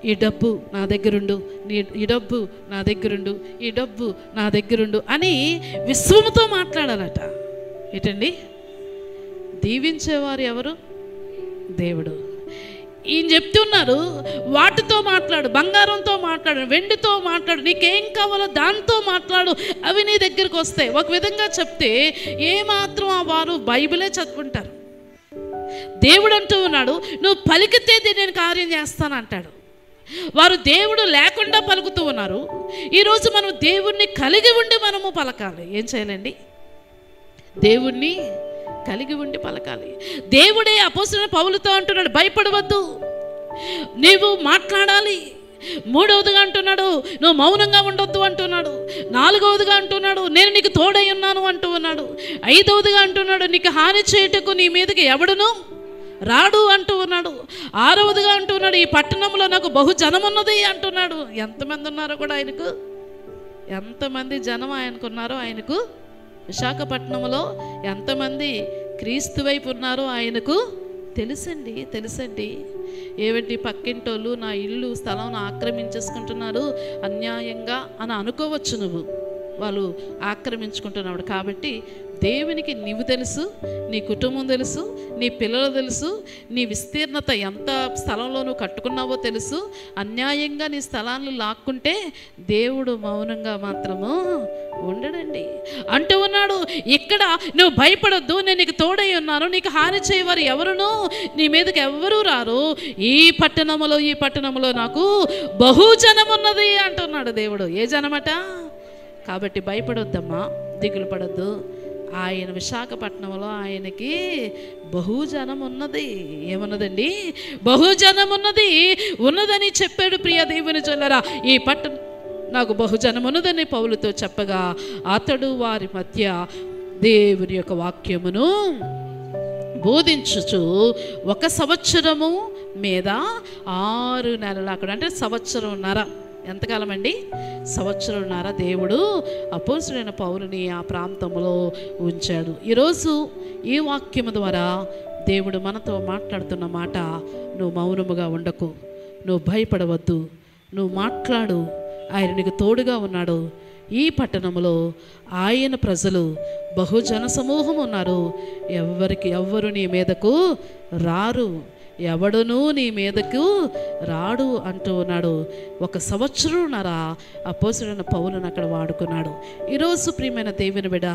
ఈ డబ్బు నా దగ్గరుండు, ఈ డబ్బు నా దగ్గరుండు, ఈ డబ్బు నా దగ్గరుండు అని విశ్వముతో మాట్లాడాలట. ఏంటండి? దీవించేవారు ఎవరు? దేవుడు. ఈయన చెప్తున్నారు, వాటితో మాట్లాడు, బంగారంతో మాట్లాడు, వెండితో మాట్లాడు, నీకేం కావాలో దాంతో మాట్లాడు, అవి నీ దగ్గరికి వస్తాయి. ఒక విధంగా చెప్తే ఏమాత్రం వారు బైబిలే చదువుకుంటారు. దేవుడు అంటూ ఉన్నాడు, నువ్వు పలికితే నేను కార్యం చేస్తాను అంటాడు. వారు దేవుడు లేకుండా పలుకుతూ ఉన్నారు. ఈరోజు మనం దేవుణ్ణి కలిగి ఉండి మనము పలకాలి. ఏం చేయాలండి? దేవుణ్ణి కలిగి ఉండి పలకాలి. దేవుడే అపోస్తలుడైన పౌలుతో అంటున్నాడు, భయపడవద్దు, నీవు మాట్లాడాలి. మూడవదిగా అంటున్నాడు, నువ్వు మౌనంగా ఉండొద్దు అంటున్నాడు. నాలుగవదిగా అంటున్నాడు, నేను నీకు తోడై ఉన్నాను అంటూ ఉన్నాడు. ఐదవదిగా అంటున్నాడు, నీకు హాని చేయుటకు నీ మీదకి ఎవడును రాడు అంటూ ఉన్నాడు. ఆరవదిగా అంటున్నాడు, ఈ పట్టణంలో నాకు బహుజనం ఉన్నది అంటున్నాడు. ఎంతమంది ఉన్నారో కూడా ఆయనకు, ఎంతమంది జనం ఆయనకున్నారో ఆయనకు, విశాఖపట్నంలో ఎంతమంది క్రీస్తు వైపు ఉన్నారో ఆయనకు తెలుసండి. ఏమిటి పక్కింటోళ్ళు నా ఇల్లు స్థలం ఆక్రమించేసుకుంటున్నారు అన్యాయంగా అని అనుకోవచ్చు నువ్వు, వాళ్ళు ఆక్రమించుకుంటున్నాడు. కాబట్టి దేవునికి నీవు తెలుసు, నీ కుటుంబం తెలుసు, నీ పిల్లలు తెలుసు, నీ విస్తీర్ణత ఎంత స్థలంలో నువ్వు కట్టుకున్నావో తెలుసు. అన్యాయంగా నీ స్థలాన్ని లాక్కుంటే దేవుడు మౌనంగా మాత్రము ఉండడండి అంటూ ఉన్నాడు. ఇక్కడ నువ్వు భయపడొద్దు, నేను నీకు తోడై ఉన్నాను, నీకు హాని చేయవారు ఎవరును నీ మీదకి ఎవరూ రారు. ఈ పట్టణములో నాకు బహుజనం ఉన్నది అంటున్నాడు దేవుడు. ఏ జనమట? కాబట్టి భయపడొద్దమ్మా, దిగులు పడొద్దు. ఆయన విశాఖపట్నంలో ఆయనకి బహుజనం ఉన్నది. ఏమున్నదండి? బహుజనం ఉన్నదని చెప్పాడు. ప్రియ దేవుని జనులారా, ఈ పట్టణం నాకు బహుజనం ఉన్నదని పౌలుతో చెప్పగా అతడు వారి మధ్య దేవుని యొక్క వాక్యమును బోధించుచు 1 సంవత్సరము మీద 6 నెలలు, అక్కడ అంటే సంవత్సరంన్నర, ఎంతకాలం అండి? సంవత్సరంన్నర దేవుడు అపోస్తలుడైన పౌలుని ఆ ప్రాంతంలో ఉంచాడు. ఈరోజు ఈ వాక్యము ద్వారా దేవుడు మనతో మాట్లాడుతున్న మాట, నువ్వు మౌనముగా ఉండకు, నువ్వు భయపడవద్దు, నువ్వు మాట్లాడు, ఆయన నీకు తోడుగా ఉన్నాడు. ఈ పట్టణంలో ఆయన ప్రజలు బహుజన సమూహం ఉన్నారు. ఎవ్వరు నీ మీదకు రారు, ఎవడునూ నీ మీదకు రాడు అంటూ ఉన్నాడు. 1 సంవత్సరంన్నర అపోస్తలుడైన పౌలును అక్కడ వాడుకున్నాడు. ఈరోజు ప్రియమైన దేవుని బిడ్డ,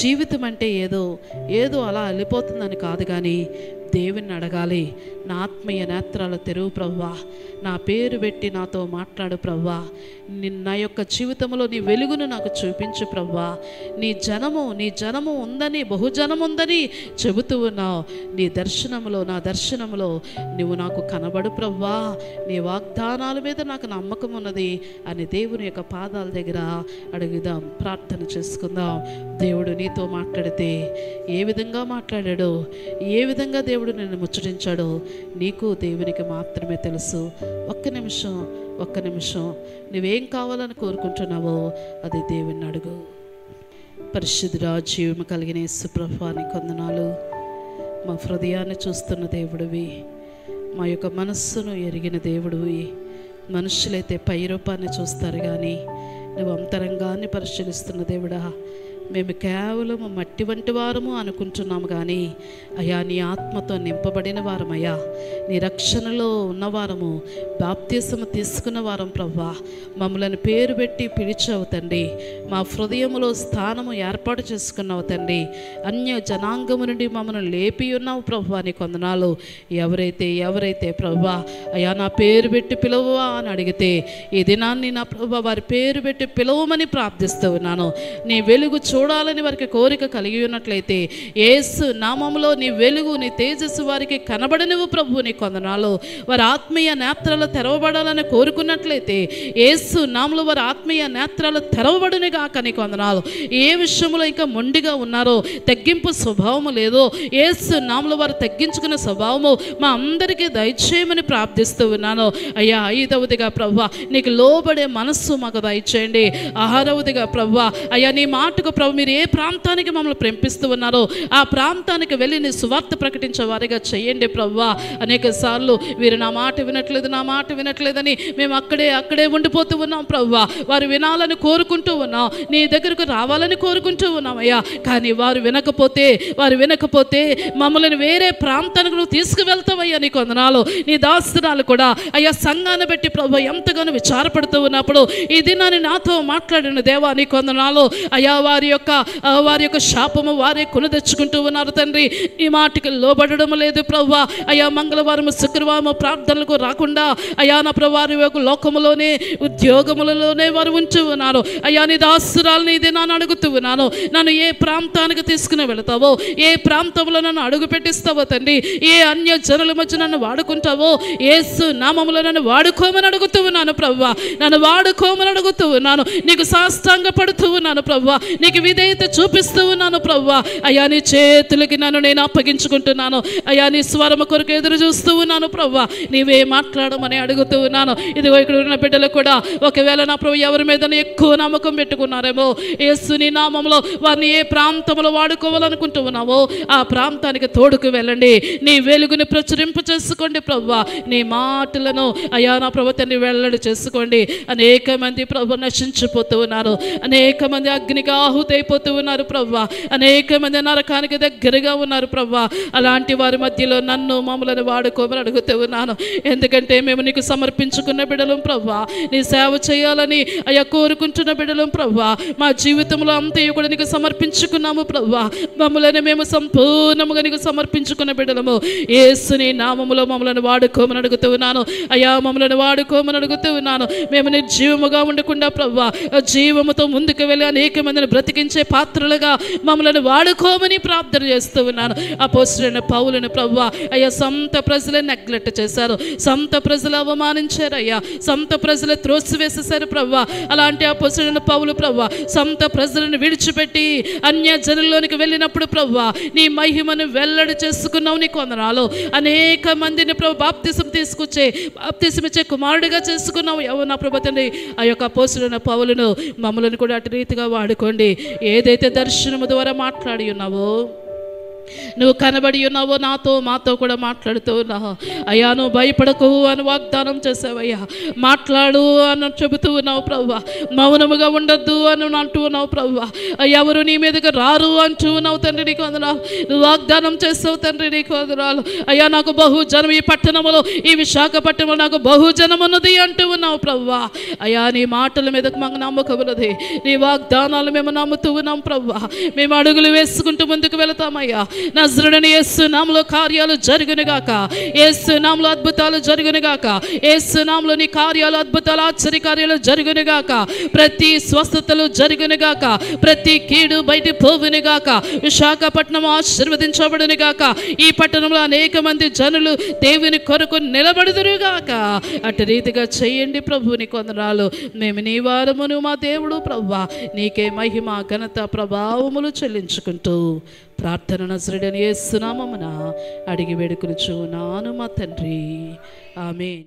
జీవితం అంటే ఏదో అలా వెళ్ళిపోతుందని కాదు, కానీ దేవుని అడగాలి. నా ఆత్మీయ నేత్రాలు తెరువు ప్రభువా, నా పేరు పెట్టి నాతో మాట్లాడు ప్రభువా, నా యొక్క జీవితంలో నీ వెలుగును నాకు చూపించు ప్రభువా. నీ జనము ఉందని, బహుజనం ఉందని చెబుతూ ఉన్నావు. నా దర్శనంలో నువ్వు నాకు కనబడు ప్రభువా, నీ వాగ్దానాల మీద నాకు నమ్మకం ఉన్నది అని దేవుని యొక్క పాదాల దగ్గర అడుగుదాం, ప్రార్థన చేసుకుందాం. దేవుడు నీతో మాట్లాడితే ఏ విధంగా మాట్లాడాడో, ఏ విధంగా దేవుడు నిన్ను ముచ్చటించాడో నీకు దేవునికి మాత్రమే తెలుసు. ఒక్క నిమిషం నువ్వేం కావాలని కోరుకుంటున్నావో అది దేవుని అడుగు. పరిశుద్ధుడా, జీవము కలిగిన యేసు ప్రభువా, నీకు వందనాలు. మా హృదయాన్ని చూస్తున్న దేవుడివి, మా యొక్క మనస్సును ఎరిగిన దేవుడివి. మనుషులైతే పై రూపాన్ని చూస్తారు, కానీ నువ్వు అంతరంగాన్ని పరిశీలిస్తున్న దేవుడా. మేము కేవలం మట్టి వంటి వారము అనుకుంటున్నాము, కానీ అయ్యా నీ ఆత్మతో నింపబడిన వారమయ్యా, నీ రక్షణలో ఉన్నవారము, బాప్తిసము తీసుకున్న వారం ప్రభువా. మమ్మల్ని పేరు పెట్టి పిలిచావు తండ్రి, మా హృదయములో స్థానము ఏర్పాటు చేసుకున్నావు తండ్రి. అన్య జనాంగము నుండి మమ్మల్ని లేపి ఉన్నావు ప్రభువా, నీకు వందనాలు. ఎవరైతే ప్రభువా అయ్యా నా పేరు పెట్టి పిలవవా అని అడిగితే ఈ దినాన్ని నా ప్రభువా వారి పేరు పెట్టి పిలవమని ప్రార్థిస్తూ ఉన్నాను. నీ వెలుగు చూడాలని వారికి కోరిక కలిగి ఉన్నట్లయితే యేసు నామములో నీ వెలుగు, నీ తేజస్సు వారికి కనబడనివ్వు ప్రభు, నీకు వందనాలు. వారి ఆత్మీయ నేత్రాలు తెరవబడాలని కోరుకున్నట్లయితే యేసు నామములో వారి ఆత్మీయ నేత్రాలు తెరవబడునిగాక, నీకు వందనాలు. ఏ విషయంలో ఇంకా మొండిగా ఉన్నారో, తగ్గింపు స్వభావము లేదో, యేసు నామములో వారు తగ్గించుకున్న స్వభావము మా అందరికీ దయచేయమని ప్రార్థిస్తూ ఉన్నాను. అయ్యా 5వదిగా ప్రభువా నీకు లోబడే మనస్సు మాకు దయచేయండి. 6వదిగా ప్రభువా అయ్యా నీ మాటకు ప్రభు మీరు ఏ ప్రాంతానికి మమ్మల్ని ప్రేమిస్తూ ఉన్నారో ఆ ప్రాంతానికి వెళ్ళి నీ సువార్త ప్రకటించే వారిగా చేయండి ప్రభువా. అనేక సార్లు వీరు నా మాట వినట్లేదని మేము అక్కడే ఉండిపోతూ ఉన్నాం ప్రభువా. వారు వినాలని కోరుకుంటూ ఉన్నాం, నీ దగ్గరకు రావాలని కోరుకుంటూ ఉన్నాం అయ్యా. కానీ వారు వినకపోతే మమ్మల్ని వేరే ప్రాంతానికి నువ్వు తీసుకువెళ్తావయ్యా, నీకు వందనాలు. నీ దాస్తురాలు కూడా అయ్యా సంఘాన్ని బట్టి ప్రభు ఎంతగానో విచారపడుతూ ఉన్నప్పుడు ఈ దినాన్ని నాతో మాట్లాడిన దేవా, నీకు వందనాలు అయ్యా. వారి యొక్క శాపము వారే కొని తెచ్చుకుంటూ ఉన్నారు తండ్రి. ఈ మాటకి లోబడడం లేదు ప్రభువా అయ్యా. మంగళవారం శుక్రవారం ప్రార్థనలకు రాకుండా అయ్యా నా ప్రభు వారి యొక్క లోకములోనే ఉద్యోగములలోనే వారు ఉంటూ ఉన్నారు అయ్యా. నీ దాసురాలని ఇది నన్ను అడుగుతూ ఉన్నాను, నన్ను ఏ ప్రాంతానికి తీసుకుని వెళతావో, ఏ ప్రాంతంలో నన్ను అడుగు పెట్టిస్తావో తండ్రి, ఏ అన్య జనుల మధ్య నన్ను వాడుకుంటావో యేసు నామములో నన్ను వాడుకోమని అడుగుతూ ఉన్నాను ప్రభువా. నన్ను వాడుకోమని అడుగుతూ ఉన్నాను, నీకు సాష్టాంగ పడుతూ ఉన్నాను ప్రభువా, నీకు విధేయత చూపిస్తూ ఉన్నాను ప్రభువా. అయ్యా నీ చేతులకి నన్ను నేను అప్పగించుకుంటున్నాను అయ్యా. నీ స్వరము కొరకు ఎదురు చూస్తూ ఉన్నాను ప్రభువా, నీవే మాట్లాడమని అడుగుతూ ఉన్నాను. ఇదిగో ఇక్కడ ఉన్న బిడ్డలు కూడా ఒకవేళ నా ప్రభు ఎవరి మీద ఎక్కువ నమ్మకం పెట్టుకున్నారేమో, యేసు నీ నామంలో వారిని ఏ ప్రాంతంలో వాడుకోవాలనుకుంటూ ఉన్నావో ఆ ప్రాంతానికి తోడుకు వెళ్ళండి. నీ వెలుగుని ప్రచురింప చేసుకోండి ప్రభువా. నీ మాటలను అయ్యా నా ప్రభు తండ్రి వెల్లడి చేసుకోండి. అనేక మంది ప్రభు నశించిపోతూ ఉన్నారు, అనేక మంది అగ్నికి ఆహుతైపోతూ ఉన్నారు ప్రభువా, అనేక మంది నరకానికి దగ్గరగా ఉన్నారు ప్రభువా. అలాంటి వారి మధ్యలో నన్ను మమ్మల్ని వాడుకోమని అడుగుతూ ఉన్నాను. ఎందుకంటే మేము నీకు సమర్పించుకున్న బిడ్డలం ప్రభువా, నీ సేవ చేయాలని అయ్యా కోరుకుంటున్న బిడ్డలం ప్రభువా. మా జీవితంలో అంతయు కూడా నీకు సమర్పించుకున్నాము ప్రభువా. మమ్మల్ని మేము సంపూర్ణముగా నీకు సమర్పించుకున్న బిడ్డలము. యేసుని నామములో మమ్మల్ని వాడుకోమని అడుగుతూ ఉన్నాను అయ్యా. మమ్మల్ని వాడుకోమని అడుగుతూ ఉన్నాను. మేము నిర్జీవముగా ఉండకుండా ప్రభువా జీవముతో ముందుకు వెళ్ళి అనేక మందిని బ్రతికించే పాత్రలుగా మమ్మల్ని వాడుకోమని ప్రార్థన చేస్తూ ఉన్నాను. అపోస్తలుడైన పౌలుని ప్రభువా అయ్యా సొంత ప్రజలే నెగ్లెక్ట్ చేశారు, సొంత ప్రజలు అవమానించారు అయ్యా, సొంత ప్రజలు త్రోసివేసేశారు ప్రభువా. అలాంటి అపోస్తలుడైన పౌలు ప్రభువా సొంత ప్రజలను విడిచిపెట్టి అన్య జనుల్లోనికి వెళ్ళినప్పుడు ప్రభువా నీ మహిమను వెల్లడి చేసుకున్నావు, నీకు వందనాలు. అనేక మందిని ప్రభు బాప్తిసం ఇచ్చే కుమారుడిగా చేసుకున్నావు నా ప్రభు తండ్రి. ఆ యొక్క అపోస్తలుడైన పౌలును మమ్మల్ని కూడా అటు రీతిగా వాడుకోండి. ఏదైతే దర్శనము ద్వారా మాట్లాడి ఉన్నావో నువ్వు కనబడి ఉన్నావు, నాతో మాతో కూడా మాట్లాడుతూ ఉన్నావు అయ్యా. నువ్వు భయపడకు అని వాగ్దానం చేసావయ్యా. మాట్లాడు అని చెబుతూ ఉన్నావు ప్రభువా. మౌనముగా ఉండొద్దు అని అంటూ ఉన్నావు ప్రభువా. ఎవరు నీ మీదకి రారు అంటూ ఉన్నావు తండ్రి, నీకు వందనాలు. నువ్వు వాగ్దానం చేస్తావు తండ్రి, నీకు వందనాలు అయ్యా. నాకు బహుజనం, ఈ పట్టణంలో, ఈ విశాఖపట్నంలో నాకు బహుజనం ఉన్నది అంటూ ఉన్నావు ప్రభువా. అయ్యా నీ మాటల మీదకు మాకు నమ్మకం ఉన్నది, నీ వాగ్దానాలు మేము నమ్ముతూ ఉన్నాం ప్రభువా. మేము అడుగులు వేసుకుంటూ ముందుకు వెళతామయ్యా. నజరుడైన యేసు నామములో కార్యాలు జరుగునుగాక, యేసు నామములో అద్భుతాలు జరుగునుగాక, యేసు నామములో నీ కార్యాలు, అద్భుతాలు, ఆశ్చర్య కార్యాలు జరుగునుగాక. ప్రతి స్వస్థతలు జరుగునుగాక, ప్రతి కీడు బయట పోవునుగాక. విశాఖపట్నం ఆశీర్వదించబడునుగాక. ఈ పట్టణంలో అనేక మంది జనులు దేవుని కొరకు నిలబడుదురుగాక. అటు రీతిగా చేయండి ప్రభు, నీకు వందనాలు. మేము నీ వారమును మా దేవుడు ప్రభువా. నీకే మహిమ, ఘనత, ప్రభావములు చెల్లించుకుంటూ ప్రార్థన నజరుడైన యేసు నామమున అడిగి వేడుకొనుచున్నాను మా తండ్రి. ఆమేన్.